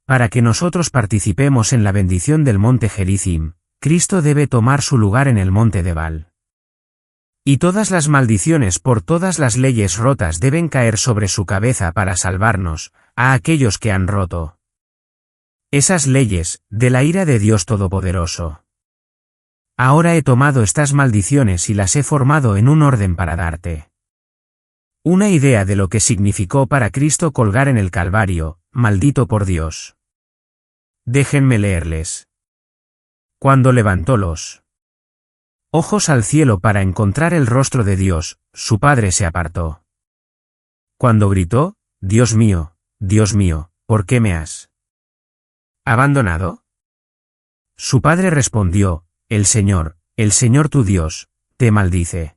Para que nosotros participemos en la bendición del monte Gerizim, Cristo debe tomar su lugar en el monte de Val. Y todas las maldiciones por todas las leyes rotas deben caer sobre su cabeza para salvarnos, a aquellos que han roto esas leyes, de la ira de Dios Todopoderoso. Ahora he tomado estas maldiciones y las he formado en un orden para darte una idea de lo que significó para Cristo colgar en el Calvario, maldito por Dios. Déjenme leerles. Cuando levantó los ojos al cielo para encontrar el rostro de Dios, su Padre se apartó. Cuando gritó, Dios mío, ¿por qué me has abandonado? Su Padre respondió, el Señor tu Dios, te maldice.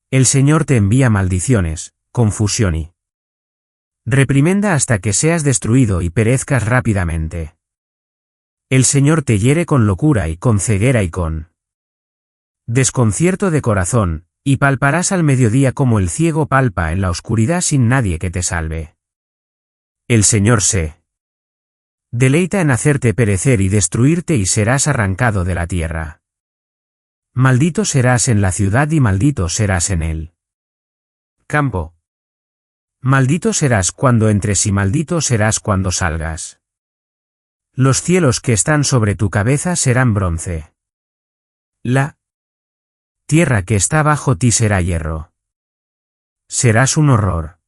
El Señor te envía maldiciones, confusión y reprimenda hasta que seas destruido y perezcas rápidamente. El Señor te hiere con locura y con ceguera y con desconcierto de corazón, y palparás al mediodía como el ciego palpa en la oscuridad sin nadie que te salve. El Señor se deleita en hacerte perecer y destruirte y serás arrancado de la tierra. Maldito serás en la ciudad y maldito serás en el campo. Maldito serás cuando entres y maldito serás cuando salgas. Los cielos que están sobre tu cabeza serán bronce. La tierra que está bajo ti será hierro. Serás un horror.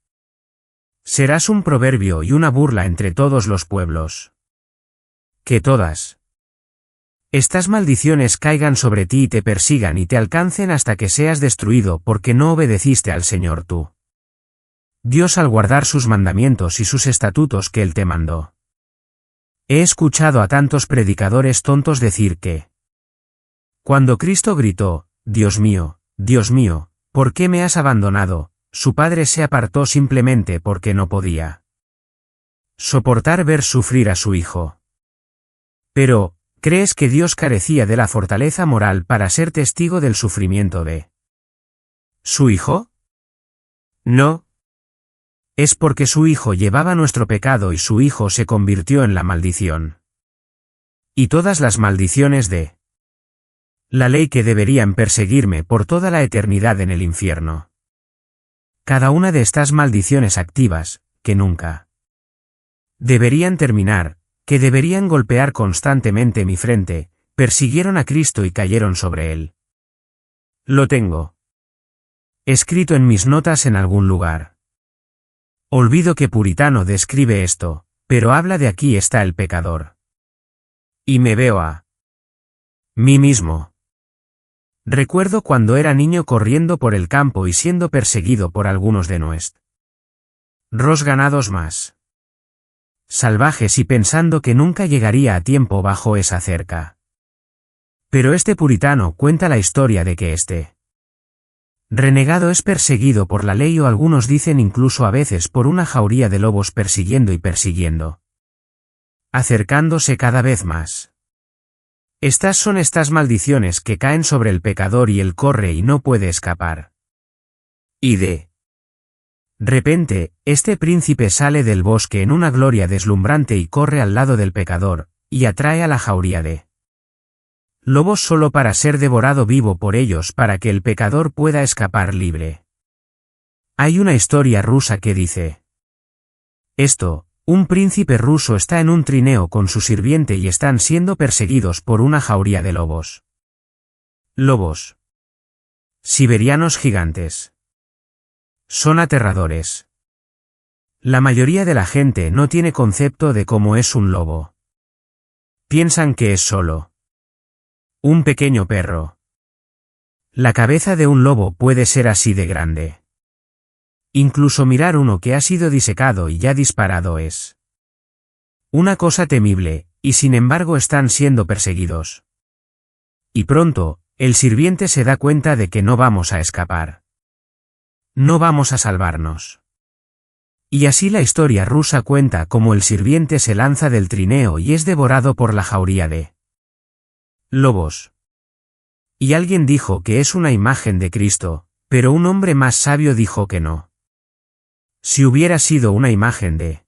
Serás un proverbio y una burla entre todos los pueblos. Que todas estas maldiciones caigan sobre ti y te persigan y te alcancen hasta que seas destruido porque no obedeciste al Señor tú Dios al guardar sus mandamientos y sus estatutos que Él te mandó. He escuchado a tantos predicadores tontos decir que cuando Cristo gritó, Dios mío, ¿por qué me has abandonado?, su Padre se apartó simplemente porque no podía soportar ver sufrir a su Hijo. Pero, ¿crees que Dios carecía de la fortaleza moral para ser testigo del sufrimiento de su Hijo? No. Es porque su Hijo llevaba nuestro pecado y su Hijo se convirtió en la maldición. Y todas las maldiciones de la ley que deberían perseguirme por toda la eternidad en el infierno. Cada una de estas maldiciones activas, que nunca deberían terminar, que deberían golpear constantemente mi frente, persiguieron a Cristo y cayeron sobre él. Lo tengo escrito en mis notas en algún lugar. Olvido que Puritano describe esto, pero habla de aquí está el pecador. Y me veo a mí mismo. Recuerdo cuando era niño corriendo por el campo y siendo perseguido por algunos de nuestros ganados más salvajes y pensando que nunca llegaría a tiempo bajo esa cerca. Pero este puritano cuenta la historia de que este renegado es perseguido por la ley o algunos dicen incluso a veces por una jauría de lobos persiguiendo y persiguiendo, acercándose cada vez más. Estas son estas maldiciones que caen sobre el pecador y él corre y no puede escapar. Y de repente, este príncipe sale del bosque en una gloria deslumbrante y corre al lado del pecador, y atrae a la jauría de lobos solo para ser devorado vivo por ellos para que el pecador pueda escapar libre. Hay una historia rusa que dice esto. Un príncipe ruso está en un trineo con su sirviente y están siendo perseguidos por una jauría de lobos. Lobos siberianos gigantes. Son aterradores. La mayoría de la gente no tiene concepto de cómo es un lobo. Piensan que es solo un pequeño perro. La cabeza de un lobo puede ser así de grande. Incluso mirar uno que ha sido disecado y ya disparado es una cosa temible, y sin embargo están siendo perseguidos. Y pronto, el sirviente se da cuenta de que no vamos a escapar. No vamos a salvarnos. Y así la historia rusa cuenta cómo el sirviente se lanza del trineo y es devorado por la jauría de lobos. Y alguien dijo que es una imagen de Cristo, pero un hombre más sabio dijo que no. Si hubiera sido una imagen de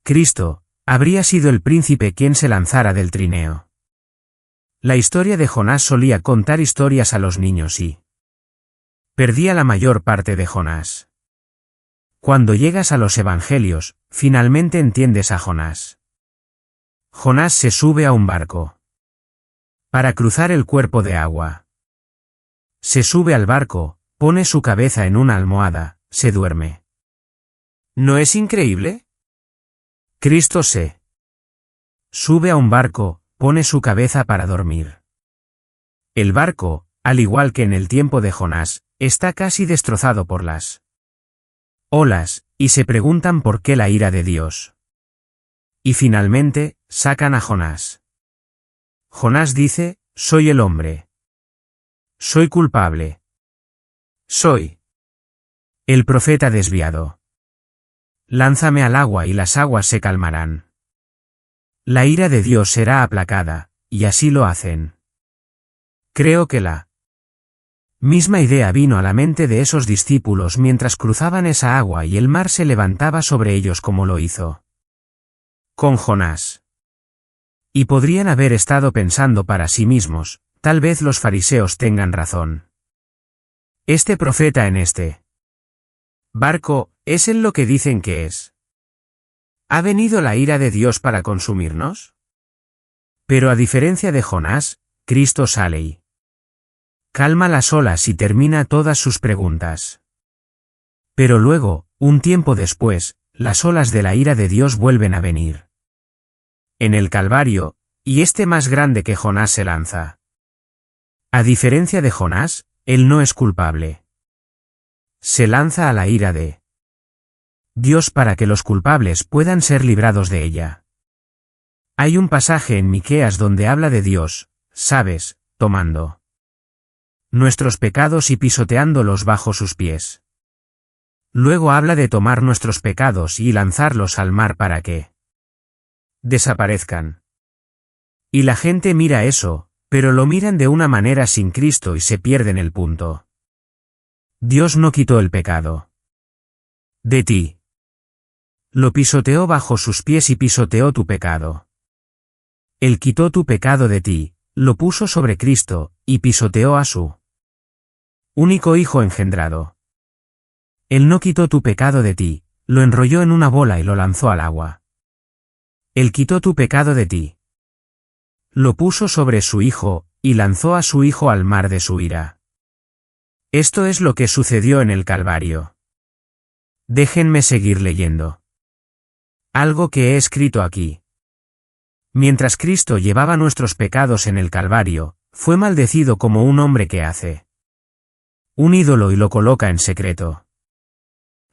Cristo, habría sido el príncipe quien se lanzara del trineo. La historia de Jonás solía contar historias a los niños y perdía la mayor parte de Jonás. Cuando llegas a los evangelios, finalmente entiendes a Jonás. Jonás se sube a un barco para cruzar el cuerpo de agua. Se sube al barco, pone su cabeza en una almohada, se duerme. ¿No es increíble? Cristo se sube a un barco, pone su cabeza para dormir. El barco, al igual que en el tiempo de Jonás, está casi destrozado por las olas, y se preguntan por qué la ira de Dios. Y finalmente, sacan a Jonás. Jonás dice, soy el hombre. Soy culpable. Soy el profeta desviado. Lánzame al agua y las aguas se calmarán. La ira de Dios será aplacada, y así lo hacen. Creo que la misma idea vino a la mente de esos discípulos mientras cruzaban esa agua y el mar se levantaba sobre ellos como lo hizo con Jonás. Y podrían haber estado pensando para sí mismos, tal vez los fariseos tengan razón. Este profeta en este barco, ¿es él lo que dicen que es? ¿Ha venido la ira de Dios para consumirnos? Pero a diferencia de Jonás, Cristo sale y calma las olas y termina todas sus preguntas. Pero luego, un tiempo después, las olas de la ira de Dios vuelven a venir. En el Calvario, y este más grande que Jonás se lanza. A diferencia de Jonás, él no es culpable. Se lanza a la ira de Dios para que los culpables puedan ser librados de ella. Hay un pasaje en Miqueas donde habla de Dios, ¿sabes?, tomando nuestros pecados y pisoteándolos bajo sus pies. Luego habla de tomar nuestros pecados y lanzarlos al mar para que desaparezcan. Y la gente mira eso, pero lo miran de una manera sin Cristo y se pierden el punto. Dios no quitó el pecado de ti. Lo pisoteó bajo sus pies y pisoteó tu pecado. Él quitó tu pecado de ti, lo puso sobre Cristo, y pisoteó a su único Hijo engendrado. Él no quitó tu pecado de ti, lo enrolló en una bola y lo lanzó al agua. Él quitó tu pecado de ti. Lo puso sobre su Hijo, y lanzó a su Hijo al mar de su ira. Esto es lo que sucedió en el Calvario. Déjenme seguir leyendo. Algo que he escrito aquí. Mientras Cristo llevaba nuestros pecados en el Calvario, fue maldecido como un hombre que hace un ídolo y lo coloca en secreto.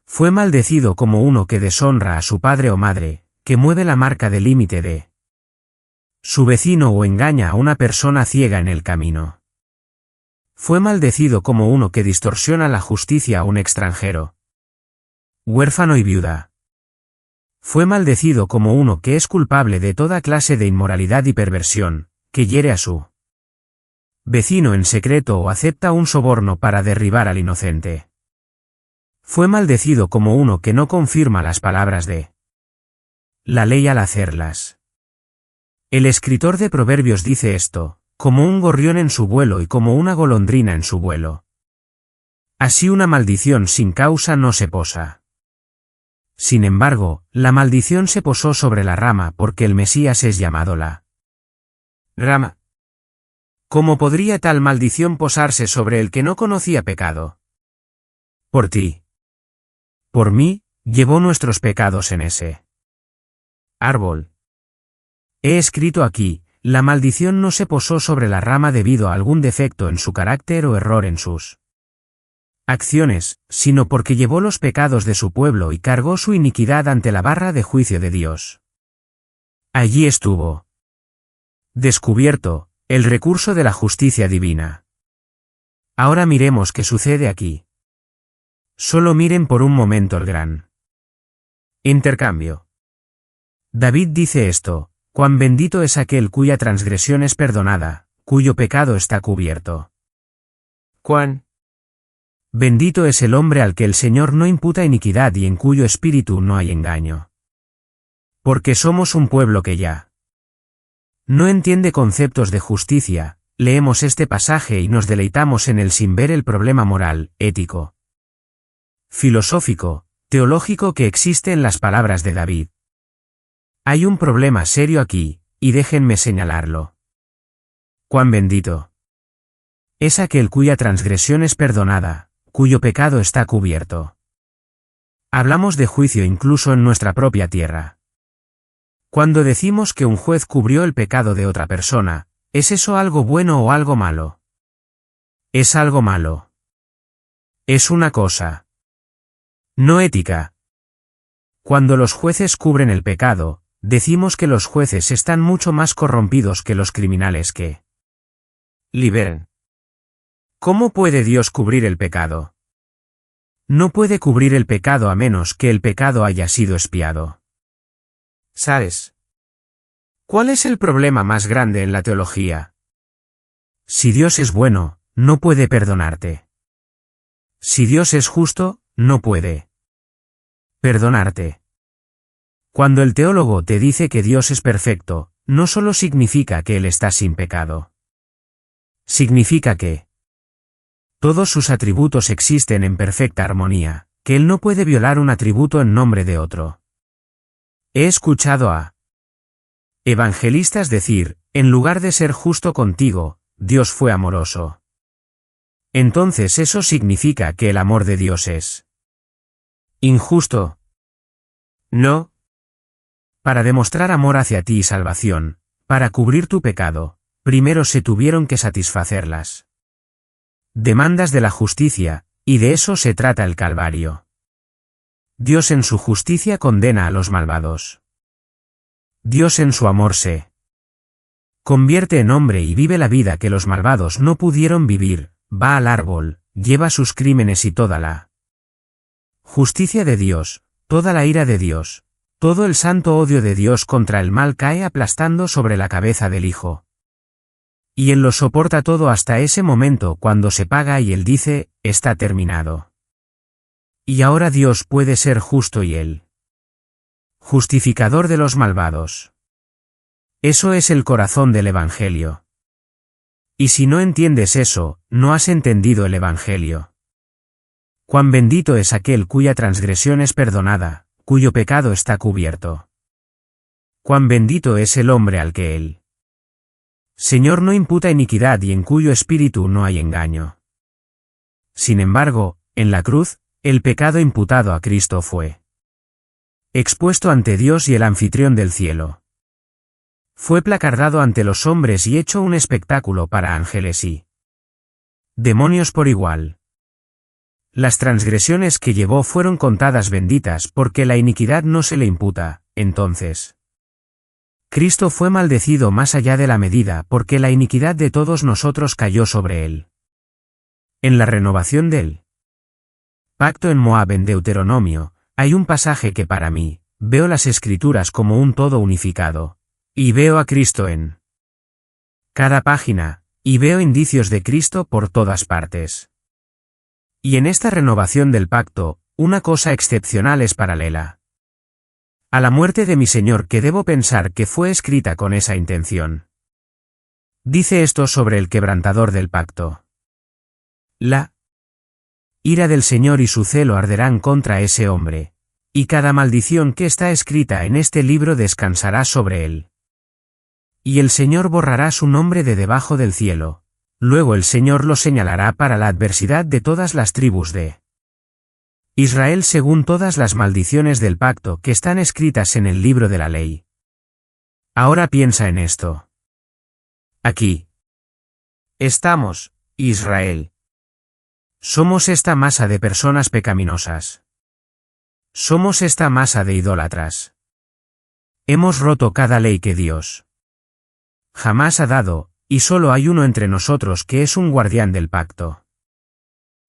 Fue maldecido como uno que deshonra a su padre o madre, que mueve la marca del límite de su vecino o engaña a una persona ciega en el camino. Fue maldecido como uno que distorsiona la justicia a un extranjero, huérfano y viuda. Fue maldecido como uno que es culpable de toda clase de inmoralidad y perversión, que hiere a su vecino en secreto o acepta un soborno para derribar al inocente. Fue maldecido como uno que no confirma las palabras de la ley al hacerlas. El escritor de Proverbios dice esto, como un gorrión en su vuelo y como una golondrina en su vuelo. Así una maldición sin causa no se posa. Sin embargo, la maldición se posó sobre la rama porque el Mesías es llamado la rama. ¿Cómo podría tal maldición posarse sobre el que no conocía pecado? Por ti. Por mí, llevó nuestros pecados en ese árbol. He escrito aquí, la maldición no se posó sobre la rama debido a algún defecto en su carácter o error en sus acciones, sino porque llevó los pecados de su pueblo y cargó su iniquidad ante la barra de juicio de Dios. Allí estuvo descubierto el recurso de la justicia divina. Ahora miremos qué sucede aquí. Solo miren por un momento el gran intercambio. David dice esto, cuán bendito es aquel cuya transgresión es perdonada, cuyo pecado está cubierto. Cuán bendito es el hombre al que el Señor no imputa iniquidad y en cuyo espíritu no hay engaño. Porque somos un pueblo que ya No entiende conceptos de justicia, leemos este pasaje y nos deleitamos en él sin ver el problema moral, ético, filosófico, teológico que existe en las palabras de David. Hay un problema serio aquí, y déjenme señalarlo. Cuán bendito es aquel cuya transgresión es perdonada, cuyo pecado está cubierto. Hablamos de juicio incluso en nuestra propia tierra. Cuando decimos que un juez cubrió el pecado de otra persona, ¿es eso algo bueno o algo malo? Es algo malo. Es una cosa no ética. Cuando los jueces cubren el pecado, decimos que los jueces están mucho más corrompidos que los criminales que liberan. ¿Cómo puede Dios cubrir el pecado? No puede cubrir el pecado a menos que el pecado haya sido expiado. ¿Sabes cuál es el problema más grande en la teología? Si Dios es bueno, no puede perdonarte. Si Dios es justo, no puede perdonarte. Cuando el teólogo te dice que Dios es perfecto, no solo significa que Él está sin pecado. Significa que todos sus atributos existen en perfecta armonía, que Él no puede violar un atributo en nombre de otro. He escuchado a evangelistas decir, en lugar de ser justo contigo, Dios fue amoroso. Entonces eso significa que el amor de Dios es injusto. No. Para demostrar amor hacia ti y salvación, para cubrir tu pecado, primero se tuvieron que satisfacer las demandas de la justicia, y de eso se trata el Calvario. Dios en su justicia condena a los malvados. Dios en su amor se convierte en hombre y vive la vida que los malvados no pudieron vivir, va al árbol, lleva sus crímenes y toda la justicia de Dios, toda la ira de Dios, todo el santo odio de Dios contra el mal cae aplastando sobre la cabeza del Hijo. Y Él lo soporta todo hasta ese momento cuando se paga y Él dice, está terminado. Y ahora Dios puede ser justo y Él justificador de los malvados. Eso es el corazón del Evangelio. Y si no entiendes eso, no has entendido el Evangelio. Cuán bendito es aquel cuya transgresión es perdonada, cuyo pecado está cubierto. Cuán bendito es el hombre al que Él Señor no imputa iniquidad y en cuyo espíritu no hay engaño. Sin embargo, en la cruz, el pecado imputado a Cristo fue expuesto ante Dios y el anfitrión del cielo. Fue placardado ante los hombres y hecho un espectáculo para ángeles y demonios por igual. Las transgresiones que llevó fueron contadas benditas porque la iniquidad no se le imputa, entonces Cristo fue maldecido más allá de la medida porque la iniquidad de todos nosotros cayó sobre él. En la renovación del pacto en Moab en Deuteronomio, hay un pasaje que para mí, veo las Escrituras como un todo unificado, y veo a Cristo en cada página, y veo indicios de Cristo por todas partes. Y en esta renovación del pacto, una cosa excepcional es paralela a la muerte de mi Señor que debo pensar que fue escrita con esa intención. Dice esto sobre el quebrantador del pacto. La ira del Señor y su celo arderán contra ese hombre, y cada maldición que está escrita en este libro descansará sobre él. Y el Señor borrará su nombre de debajo del cielo, luego el Señor lo señalará para la adversidad de todas las tribus de Israel según todas las maldiciones del pacto que están escritas en el libro de la ley. Ahora piensa en esto. Aquí estamos, Israel. Somos esta masa de personas pecaminosas. Somos esta masa de idólatras. Hemos roto cada ley que Dios jamás ha dado, y solo hay uno entre nosotros que es un guardián del pacto.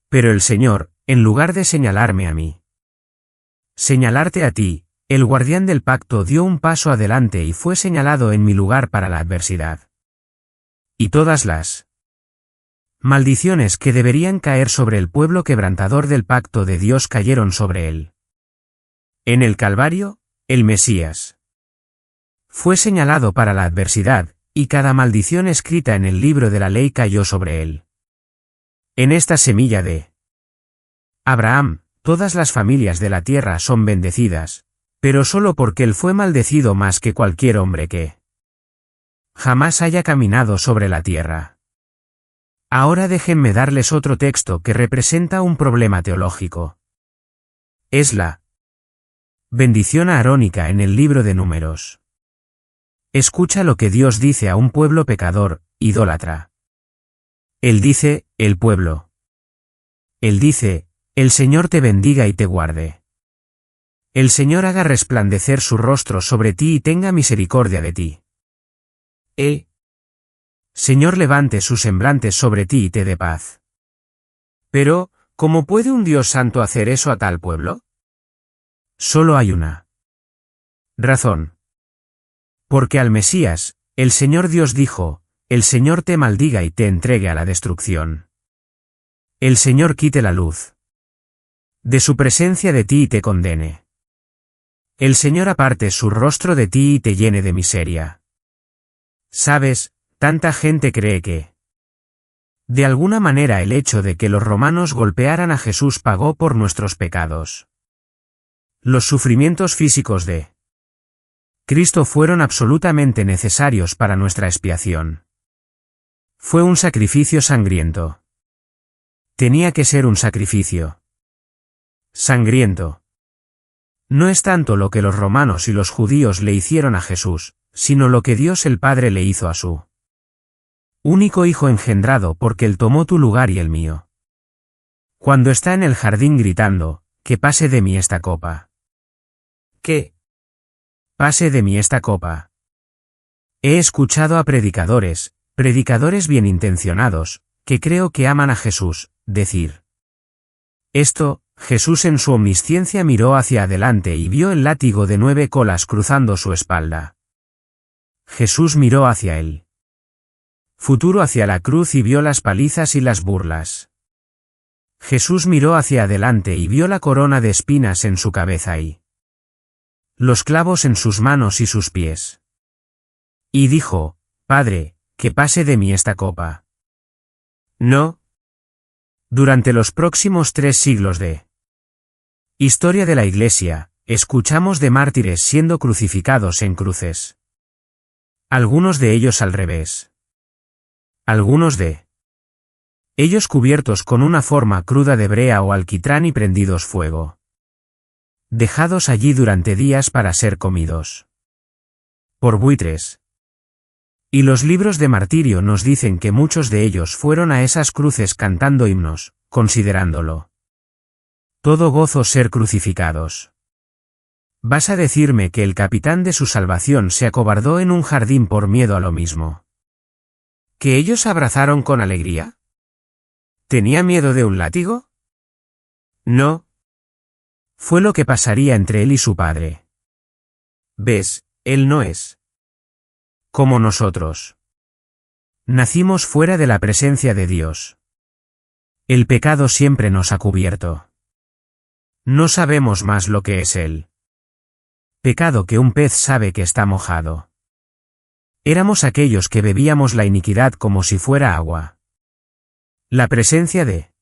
Pero el Señor, en lugar de señalarme a mí, señalarte a ti, el guardián del pacto dio un paso adelante y fue señalado en mi lugar para la adversidad. Y todas las maldiciones que deberían caer sobre el pueblo quebrantador del pacto de Dios cayeron sobre él. En el Calvario, el Mesías fue señalado para la adversidad, y cada maldición escrita en el libro de la ley cayó sobre él. En esta semilla de Abraham, todas las familias de la tierra son bendecidas, pero solo porque él fue maldecido más que cualquier hombre que jamás haya caminado sobre la tierra. Ahora déjenme darles otro texto que representa un problema teológico. Es la bendición aarónica en el libro de Números. Escucha lo que Dios dice a un pueblo pecador, idólatra. Él dice, el pueblo. Él dice, el Señor te bendiga y te guarde. El Señor haga resplandecer su rostro sobre ti y tenga misericordia de ti. Señor levante sus semblantes sobre ti y te dé paz. Pero, ¿cómo puede un Dios santo hacer eso a tal pueblo? Solo hay una razón. Porque al Mesías, el Señor Dios dijo, el Señor te maldiga y te entregue a la destrucción. El Señor quite la luz de su presencia de ti y te condene. El Señor aparte su rostro de ti y te llene de miseria. Sabes, tanta gente cree que de alguna manera el hecho de que los romanos golpearan a Jesús pagó por nuestros pecados. Los sufrimientos físicos de Cristo fueron absolutamente necesarios para nuestra expiación. Fue un sacrificio sangriento. Tenía que ser un sacrificio sangriento. No es tanto lo que los romanos y los judíos le hicieron a Jesús, sino lo que Dios el Padre le hizo a su único Hijo engendrado porque Él tomó tu lugar y el mío. Cuando está en el jardín gritando, que pase de mí esta copa. ¿Qué? Pase de mí esta copa. He escuchado a predicadores bien intencionados, que creo que aman a Jesús, decir esto. Jesús en su omnisciencia miró hacia adelante y vio el látigo de 9 colas cruzando su espalda. Jesús miró hacia él futuro hacia la cruz y vio las palizas y las burlas. Jesús miró hacia adelante y vio la corona de espinas en su cabeza y los clavos en sus manos y sus pies. Y dijo, Padre, que pase de mí esta copa. No. Durante los próximos 3 siglos de historia de la Iglesia, escuchamos de mártires siendo crucificados en cruces. Algunos de ellos al revés. Algunos de ellos cubiertos con una forma cruda de brea o alquitrán y prendidos fuego. Dejados allí durante días para ser comidos por buitres. Y los libros de martirio nos dicen que muchos de ellos fueron a esas cruces cantando himnos, considerándolo todo gozo ser crucificados. ¿Vas a decirme que el capitán de su salvación se acobardó en un jardín por miedo a lo mismo que ellos abrazaron con alegría? ¿Tenía miedo de un látigo? No. Fue lo que pasaría entre él y su padre. ¿Ves? Él no es como nosotros. Nacimos fuera de la presencia de Dios. El pecado siempre nos ha cubierto. No sabemos más lo que es él. Pecado que un pez sabe que está mojado. Éramos aquellos que bebíamos la iniquidad como si fuera agua. La presencia de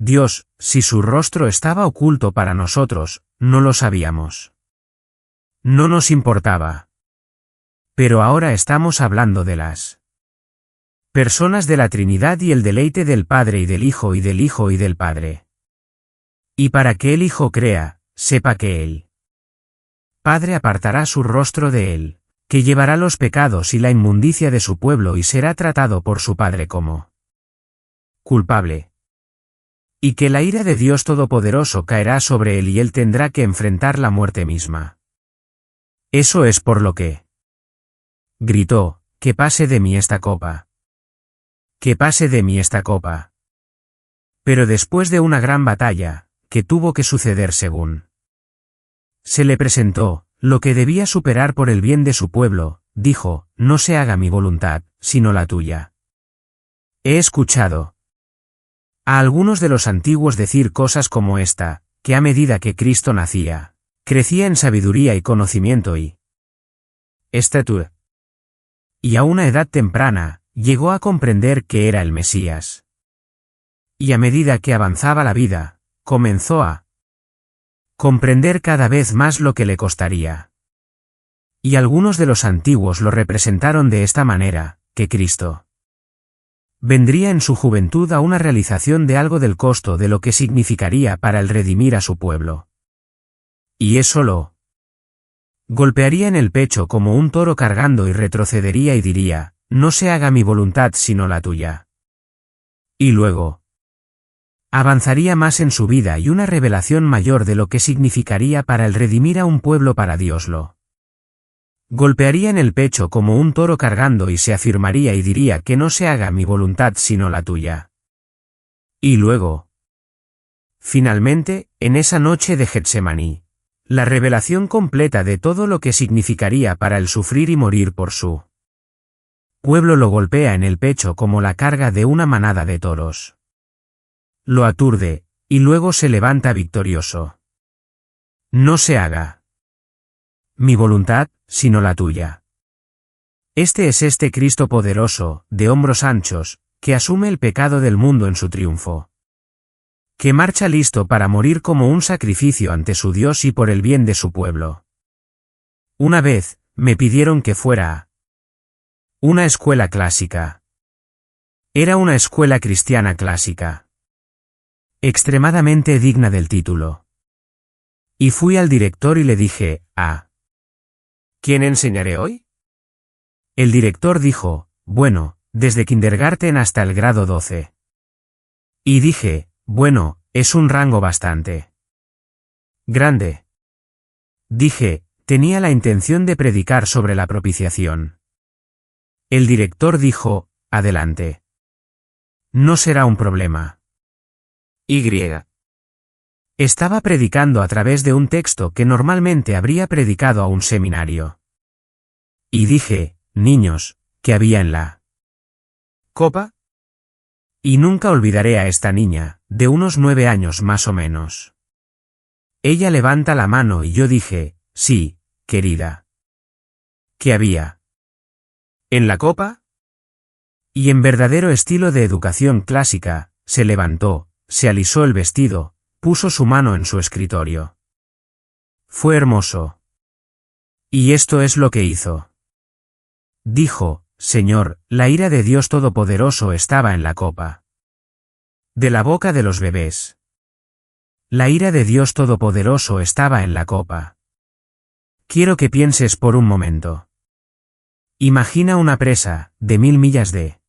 Dios, si su rostro estaba oculto para nosotros, no lo sabíamos. No nos importaba. Pero ahora estamos hablando de las personas de la Trinidad y el deleite del Padre y del Hijo y del Hijo y del Padre. Y para que el Hijo crea, sepa que el Padre apartará su rostro de él, que llevará los pecados y la inmundicia de su pueblo y será tratado por su Padre como culpable. Y que la ira de Dios Todopoderoso caerá sobre él y él tendrá que enfrentar la muerte misma. Eso es por lo que gritó, que pase de mí esta copa. Que pase de mí esta copa. Pero después de una gran batalla, que tuvo que suceder según se le presentó, lo que debía superar por el bien de su pueblo, dijo, no se haga mi voluntad, sino la tuya. He escuchado a algunos de los antiguos decir cosas como esta, que a medida que Cristo nacía, crecía en sabiduría y conocimiento y estatura. y a una edad temprana, llegó a comprender que era el Mesías. Y a medida que avanzaba la vida, comenzó a comprender cada vez más lo que le costaría. Y algunos de los antiguos lo representaron de esta manera, que Cristo vendría en su juventud a una realización de algo del costo de lo que significaría para el redimir a su pueblo. Y eso lo golpearía en el pecho como un toro cargando y retrocedería y diría, no se haga mi voluntad sino la tuya. Y luego avanzaría más en su vida y una revelación mayor de lo que significaría para el redimir a un pueblo para Dios lo golpearía en el pecho como un toro cargando y se afirmaría y diría que no se haga mi voluntad sino la tuya. Y luego, finalmente, en esa noche de Getsemaní, la revelación completa de todo lo que significaría para el sufrir y morir por su pueblo lo golpea en el pecho como la carga de una manada de toros. Lo aturde, y luego se levanta victorioso. No se haga mi voluntad, sino la tuya. Este es este Cristo poderoso, de hombros anchos, que asume el pecado del mundo en su triunfo. Que marcha listo para morir como un sacrificio ante su Dios y por el bien de su pueblo. Una vez, me pidieron que fuera a una escuela clásica. Era una escuela cristiana clásica. Extremadamente digna del título. Y fui al director y le dije, ¿quién enseñaré hoy? El director dijo, bueno, desde kindergarten hasta el grado 12. Y dije, bueno, es un rango bastante grande. Dije, tenía la intención de predicar sobre la propiciación. El director dijo, adelante. No será un problema. Estaba predicando a través de un texto que normalmente habría predicado a un seminario. Y dije, niños, ¿qué había en la copa? Y nunca olvidaré a esta niña, de unos 9 años más o menos. Ella levanta la mano y yo dije, sí, querida. ¿Qué había en la copa? Y en verdadero estilo de educación clásica, se levantó, se alisó el vestido, puso su mano en su escritorio. Fue hermoso. Y esto es lo que hizo. Dijo, Señor, la ira de Dios Todopoderoso estaba en la copa. De la boca de los bebés. La ira de Dios Todopoderoso estaba en la copa. Quiero que pienses por un momento. Imagina una presa, de 1000 millas de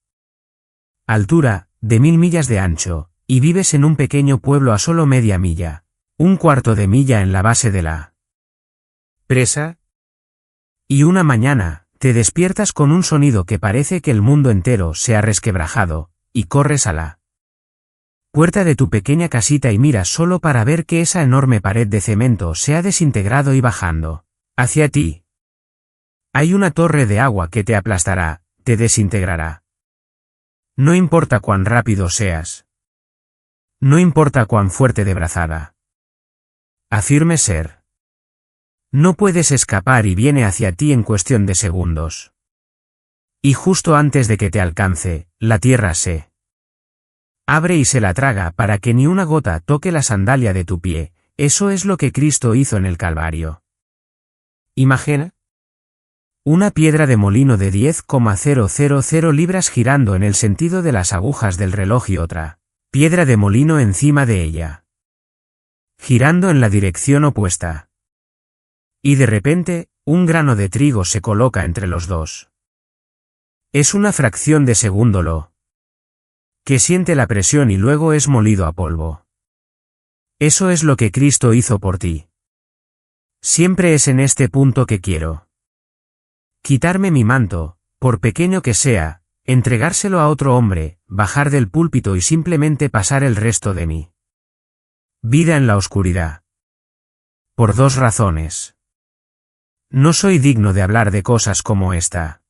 altura, de 1000 millas de ancho, y vives en un pequeño pueblo a solo media milla, un cuarto de milla en la base de la presa. Y una mañana, te despiertas con un sonido que parece que el mundo entero se ha resquebrajado, y corres a la puerta de tu pequeña casita y miras solo para ver que esa enorme pared de cemento se ha desintegrado y bajando hacia ti. Hay una torre de agua que te aplastará, te desintegrará. No importa cuán rápido seas. No importa cuán fuerte de brazada afirme ser. No puedes escapar y viene hacia ti en cuestión de segundos. Y justo antes de que te alcance, la tierra se abre y se la traga para que ni una gota toque la sandalia de tu pie. Eso es lo que Cristo hizo en el Calvario. Imagina una piedra de molino de 10,000 libras girando en el sentido de las agujas del reloj y otra piedra de molino encima de ella, girando en la dirección opuesta. Y de repente, un grano de trigo se coloca entre los dos. Es una fracción de segundo lo que siente la presión y luego es molido a polvo. Eso es lo que Cristo hizo por ti. Siempre es en este punto que quiero quitarme mi manto, por pequeño que sea, entregárselo a otro hombre, bajar del púlpito y simplemente pasar el resto de mi vida en la oscuridad. Por 2 razones. No soy digno de hablar de cosas como esta.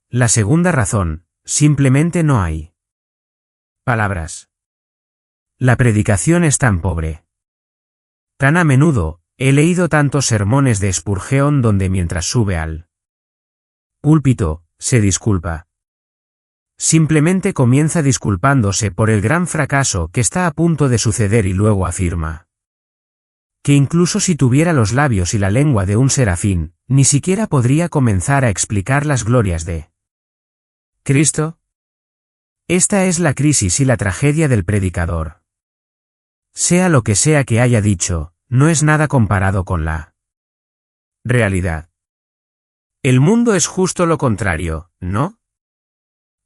La segunda razón, simplemente no hay palabras. La predicación es tan pobre. Tan a menudo, he leído tantos sermones de Spurgeon donde mientras sube al púlpito, se disculpa. Simplemente comienza disculpándose por el gran fracaso que está a punto de suceder y luego afirma que incluso si tuviera los labios y la lengua de un serafín, ni siquiera podría comenzar a explicar las glorias de Cristo. Esta es la crisis y la tragedia del predicador. Sea lo que sea que haya dicho, no es nada comparado con la realidad. El mundo es justo lo contrario, ¿no?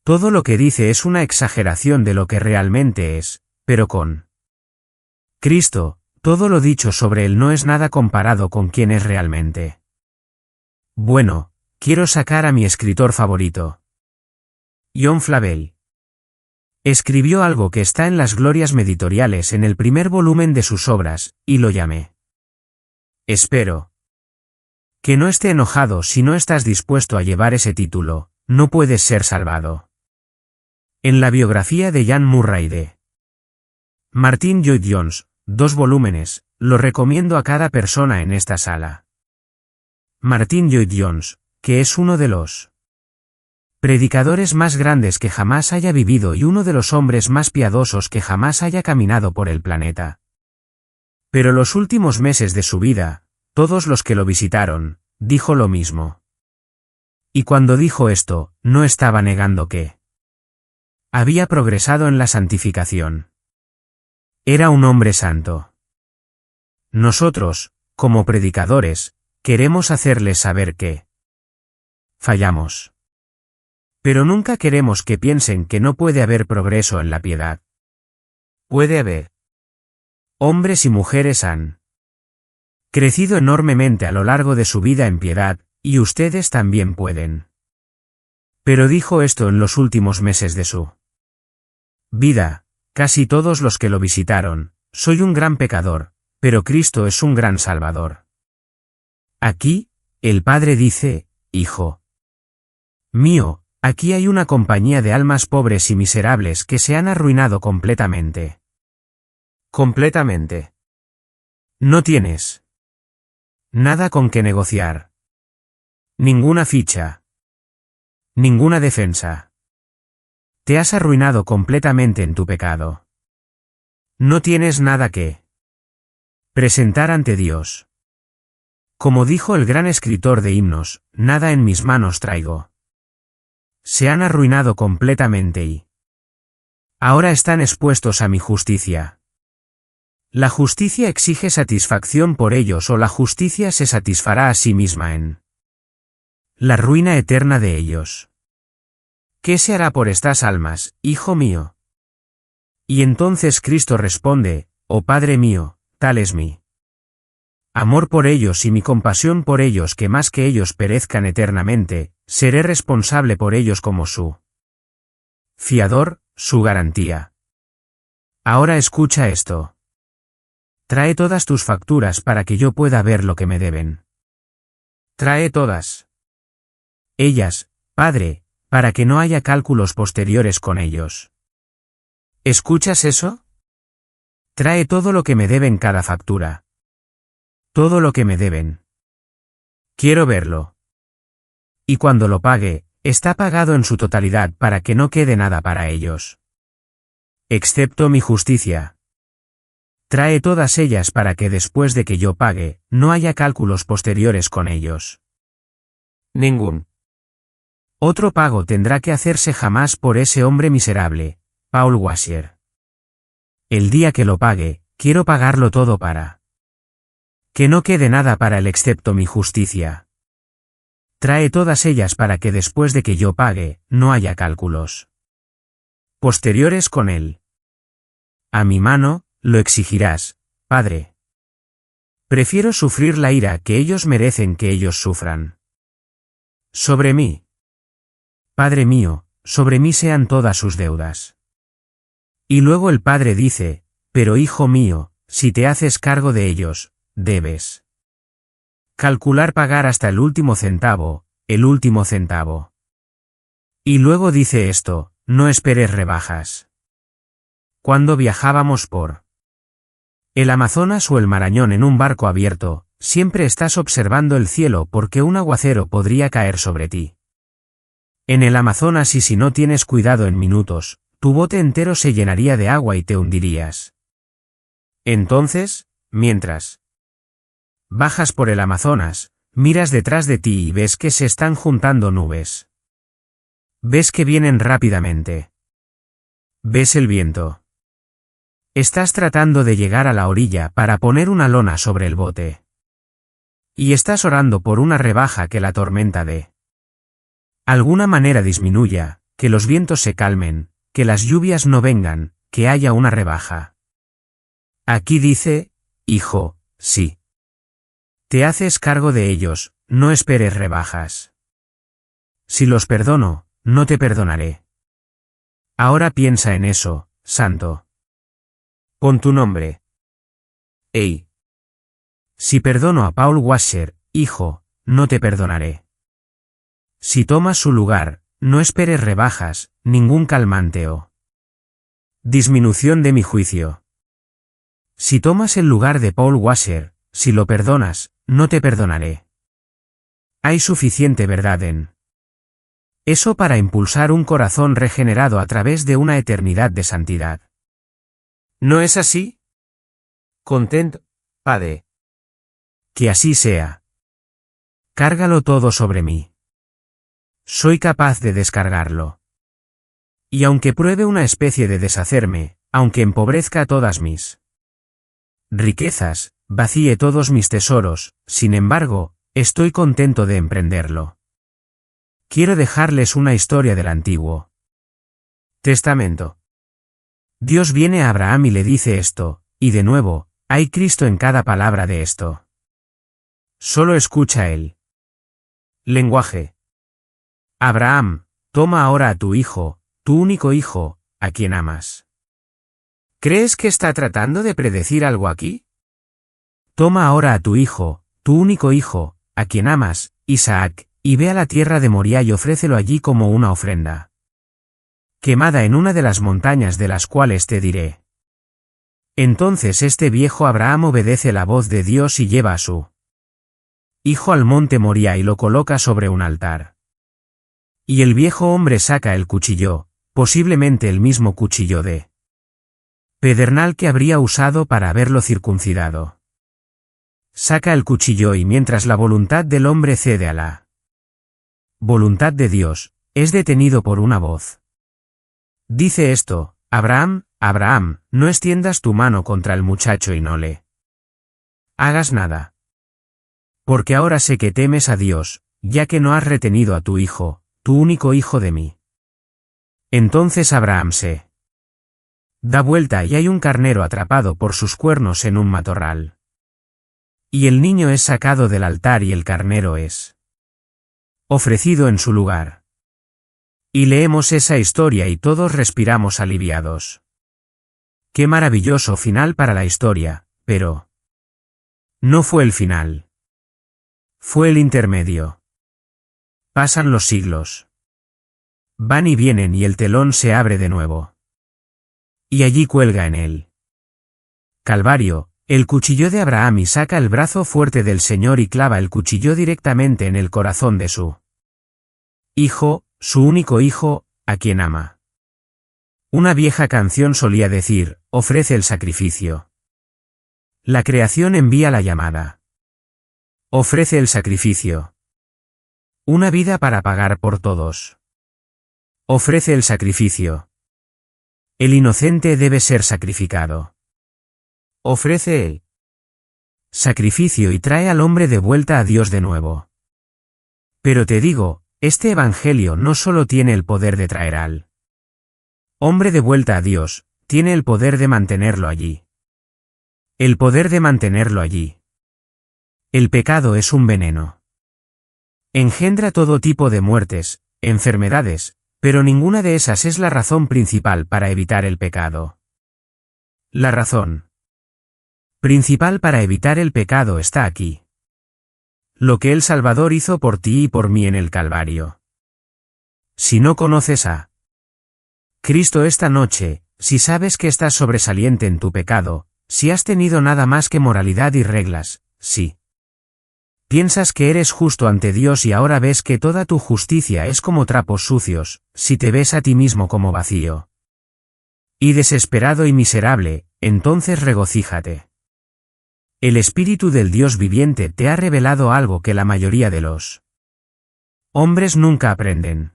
Todo lo que dice es una exageración de lo que realmente es, pero con Cristo, todo lo dicho sobre él no es nada comparado con quien es realmente. Bueno, quiero sacar a mi escritor favorito. John Flavel. Escribió algo que está en las Glorias Meditoriales en el primer volumen de sus obras, y lo llamé. Espero que no esté enojado si no estás dispuesto a llevar ese título, no puedes ser salvado. En la biografía de Jan Murray de Martyn Lloyd-Jones, 2 volúmenes, lo recomiendo a cada persona en esta sala. Martyn Lloyd-Jones, que es uno de los predicadores más grandes que jamás haya vivido y uno de los hombres más piadosos que jamás haya caminado por el planeta. Pero los últimos meses de su vida, todos los que lo visitaron, dijo lo mismo. Y cuando dijo esto, no estaba negando que había progresado en la santificación. Era un hombre santo. Nosotros, como predicadores, queremos hacerles saber que fallamos. Pero nunca queremos que piensen que no puede haber progreso en la piedad. Puede haber. Hombres y mujeres han crecido enormemente a lo largo de su vida en piedad, y ustedes también pueden. Pero dijo esto en los últimos meses de su vida, casi todos los que lo visitaron, soy un gran pecador, pero Cristo es un gran Salvador. Aquí, el Padre dice, Hijo mío, aquí hay una compañía de almas pobres y miserables que se han arruinado completamente. Completamente. No tienes nada con que negociar. Ninguna ficha. Ninguna defensa. Te has arruinado completamente en tu pecado. No tienes nada que presentar ante Dios. Como dijo el gran escritor de himnos, nada en mis manos traigo. Se han arruinado completamente y ahora están expuestos a mi justicia. La justicia exige satisfacción por ellos o la justicia se satisfará a sí misma en la ruina eterna de ellos. ¿Qué se hará por estas almas, hijo mío? Y entonces Cristo responde, oh Padre mío, tal es mi amor por ellos y mi compasión por ellos que más que ellos perezcan eternamente, seré responsable por ellos como su fiador, su garantía. Ahora escucha esto. Trae todas tus facturas para que yo pueda ver lo que me deben. Trae todas ellas, Padre, para que no haya cálculos posteriores con ellos. ¿Escuchas eso? Trae todo lo que me deben cada factura. Todo lo que me deben. Quiero verlo. Y cuando lo pague, está pagado en su totalidad para que no quede nada para ellos. Excepto mi justicia. Trae todas ellas para que después de que yo pague, no haya cálculos posteriores con ellos. Ningún otro pago tendrá que hacerse jamás por ese hombre miserable, Paul Washer. El día que lo pague, quiero pagarlo todo para que no quede nada para él excepto mi justicia. Trae todas ellas para que después de que yo pague, no haya cálculos posteriores con él. A mi mano, lo exigirás, Padre. Prefiero sufrir la ira que ellos merecen que ellos sufran. Sobre mí. Padre mío, sobre mí sean todas sus deudas. Y luego el Padre dice, pero hijo mío, si te haces cargo de ellos, debes calcular pagar hasta el último centavo, el último centavo. Y luego dice esto, no esperes rebajas. Cuando viajábamos por el Amazonas o el Marañón en un barco abierto, siempre estás observando el cielo porque un aguacero podría caer sobre ti. En el Amazonas, y si no tienes cuidado en minutos, tu bote entero se llenaría de agua y te hundirías. Entonces, mientras bajas por el Amazonas, miras detrás de ti y ves que se están juntando nubes. Ves que vienen rápidamente. Ves el viento. Estás tratando de llegar a la orilla para poner una lona sobre el bote. Y estás orando por una rebaja, que la tormenta de alguna manera disminuya, que los vientos se calmen, que las lluvias no vengan, que haya una rebaja. Aquí dice, hijo, sí. Te haces cargo de ellos, no esperes rebajas. Si los perdono, no te perdonaré. Ahora piensa en eso, santo. Pon tu nombre. Hey. Si perdono a Paul Washer, hijo, no te perdonaré. Si tomas su lugar, no esperes rebajas, ningún calmante o disminución de mi juicio. Si tomas el lugar de Paul Washer, si lo perdonas, no te perdonaré. Hay suficiente verdad en eso para impulsar un corazón regenerado a través de una eternidad de santidad. ¿No es así? Content, Padre. Que así sea. Cárgalo todo sobre mí. Soy capaz de descargarlo. Y aunque pruebe una especie de deshacerme, aunque empobrezca todas mis riquezas, vacíe todos mis tesoros, sin embargo, estoy contento de emprenderlo. Quiero dejarles una historia del Antiguo Testamento. Dios viene a Abraham y le dice esto, y de nuevo, hay Cristo en cada palabra de esto. Solo escucha el lenguaje. Abraham, toma ahora a tu hijo, tu único hijo, a quien amas. ¿Crees que está tratando de predecir algo aquí? Toma ahora a tu hijo, tu único hijo, a quien amas, Isaac, y ve a la tierra de Moría y ofrécelo allí como una ofrenda quemada en una de las montañas de las cuales te diré. Entonces este viejo Abraham obedece la voz de Dios y lleva a su hijo al monte Moría y lo coloca sobre un altar. Y el viejo hombre saca el cuchillo, posiblemente el mismo cuchillo de pedernal que habría usado para haberlo circuncidado. Saca el cuchillo y mientras la voluntad del hombre cede a la voluntad de Dios, es detenido por una voz. Dice esto, Abraham, Abraham, no extiendas tu mano contra el muchacho y no le hagas nada. Porque ahora sé que temes a Dios, ya que no has retenido a tu hijo, tu único hijo de mí. Entonces Abraham se da vuelta y hay un carnero atrapado por sus cuernos en un matorral. Y el niño es sacado del altar y el carnero es ofrecido en su lugar. Y leemos esa historia y todos respiramos aliviados. Qué maravilloso final para la historia, pero no fue el final. Fue el intermedio. Pasan los siglos. Van y vienen y el telón se abre de nuevo. Y allí cuelga en él Calvario, el cuchillo de Abraham y saca el brazo fuerte del Señor y clava el cuchillo directamente en el corazón de su hijo, su único hijo, a quien ama. Una vieja canción solía decir, ofrece el sacrificio. La creación envía la llamada. Ofrece el sacrificio. Una vida para pagar por todos. Ofrece el sacrificio. El inocente debe ser sacrificado. Ofrece el sacrificio y trae al hombre de vuelta a Dios de nuevo. Pero te digo, este evangelio no solo tiene el poder de traer al hombre de vuelta a Dios, tiene el poder de mantenerlo allí. El poder de mantenerlo allí. El pecado es un veneno. Engendra todo tipo de muertes, enfermedades, pero ninguna de esas es la razón principal para evitar el pecado. La razón principal para evitar el pecado está aquí. Lo que el Salvador hizo por ti y por mí en el Calvario. Si no conoces a Cristo esta noche, si sabes que estás sobresaliente en tu pecado, si has tenido nada más que moralidad y reglas, si Piensas que eres justo ante Dios y ahora ves que toda tu justicia es como trapos sucios, si te ves a ti mismo como vacío y desesperado y miserable, entonces regocíjate. El Espíritu del Dios viviente te ha revelado algo que la mayoría de los hombres nunca aprenden.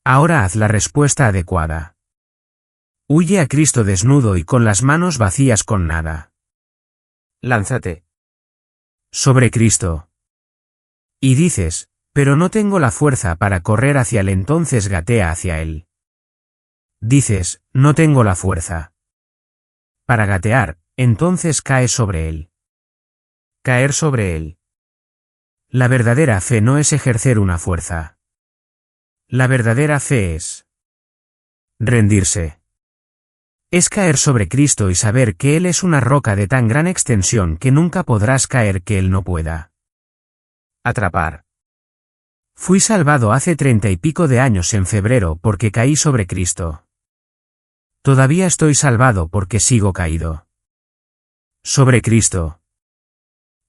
Ahora haz la respuesta adecuada. Huye a Cristo desnudo y con las manos vacías con nada. Lánzate sobre Cristo. Y dices, pero no tengo la fuerza para correr hacia Él, entonces gatea hacia Él. Dices, no tengo la fuerza para gatear, entonces cae sobre Él. Caer sobre Él. La verdadera fe no es ejercer una fuerza. La verdadera fe es rendirse. Es caer sobre Cristo y saber que Él es una roca de tan gran extensión que nunca podrás caer que Él no pueda atrapar. Fui salvado hace 30 y pico de años en febrero porque caí sobre Cristo. Todavía estoy salvado porque sigo caído sobre Cristo.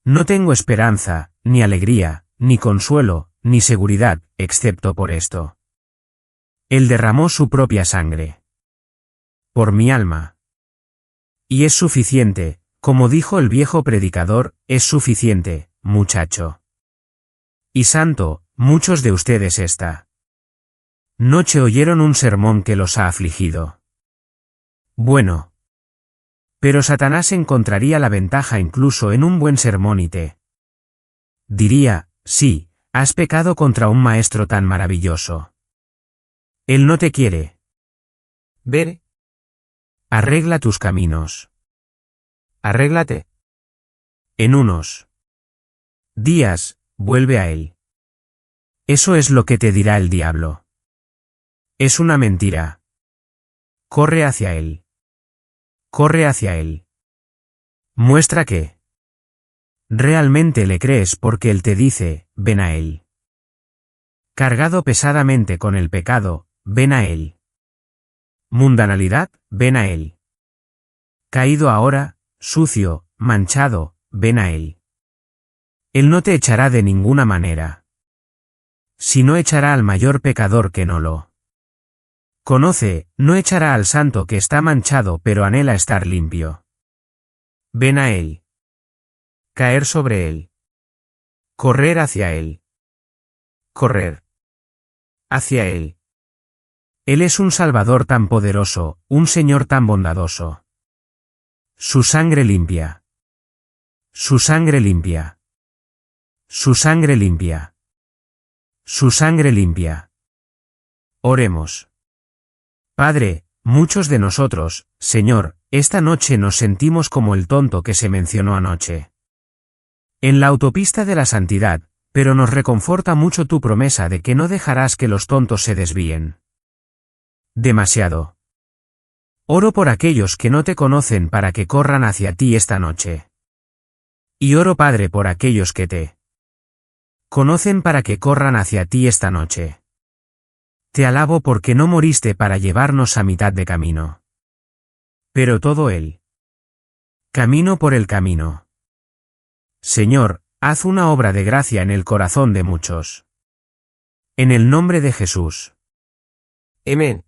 No tengo esperanza, ni alegría, ni consuelo, ni seguridad, excepto por esto. Él derramó su propia sangre por mi alma. Y es suficiente, como dijo el viejo predicador, es suficiente, muchacho. Y santo, muchos de ustedes esta noche oyeron un sermón que los ha afligido. Bueno. Pero Satanás encontraría la ventaja incluso en un buen sermón y te diría, sí, has pecado contra un maestro tan maravilloso. Él no te quiere ver. Arregla tus caminos. Arréglate. En unos días, vuelve a Él. Eso es lo que te dirá el diablo. Es una mentira. Corre hacia Él. Corre hacia Él. Muestra que realmente le crees porque Él te dice, ven a Él. Cargado pesadamente con el pecado, ven a Él. Mundanalidad, ven a Él. Caído ahora, sucio, manchado, ven a Él. Él no te echará de ninguna manera. Si no echará al mayor pecador que no lo conoce, no echará al santo que está manchado pero anhela estar limpio. Ven a Él. Caer sobre Él. Correr hacia Él. Correr hacia Él. Él es un Salvador tan poderoso, un Señor tan bondadoso. Su sangre limpia. Su sangre limpia. Su sangre limpia. Su sangre limpia. Oremos. Padre, muchos de nosotros, Señor, esta noche nos sentimos como el tonto que se mencionó anoche en la autopista de la santidad, pero nos reconforta mucho tu promesa de que no dejarás que los tontos se desvíen demasiado. Oro por aquellos que no te conocen para que corran hacia ti esta noche. Y oro, Padre, por aquellos que te conocen para que corran hacia ti esta noche. Te alabo porque no moriste para llevarnos a mitad de camino. Pero todo el camino por el camino. Señor, haz una obra de gracia en el corazón de muchos. En el nombre de Jesús. Amén.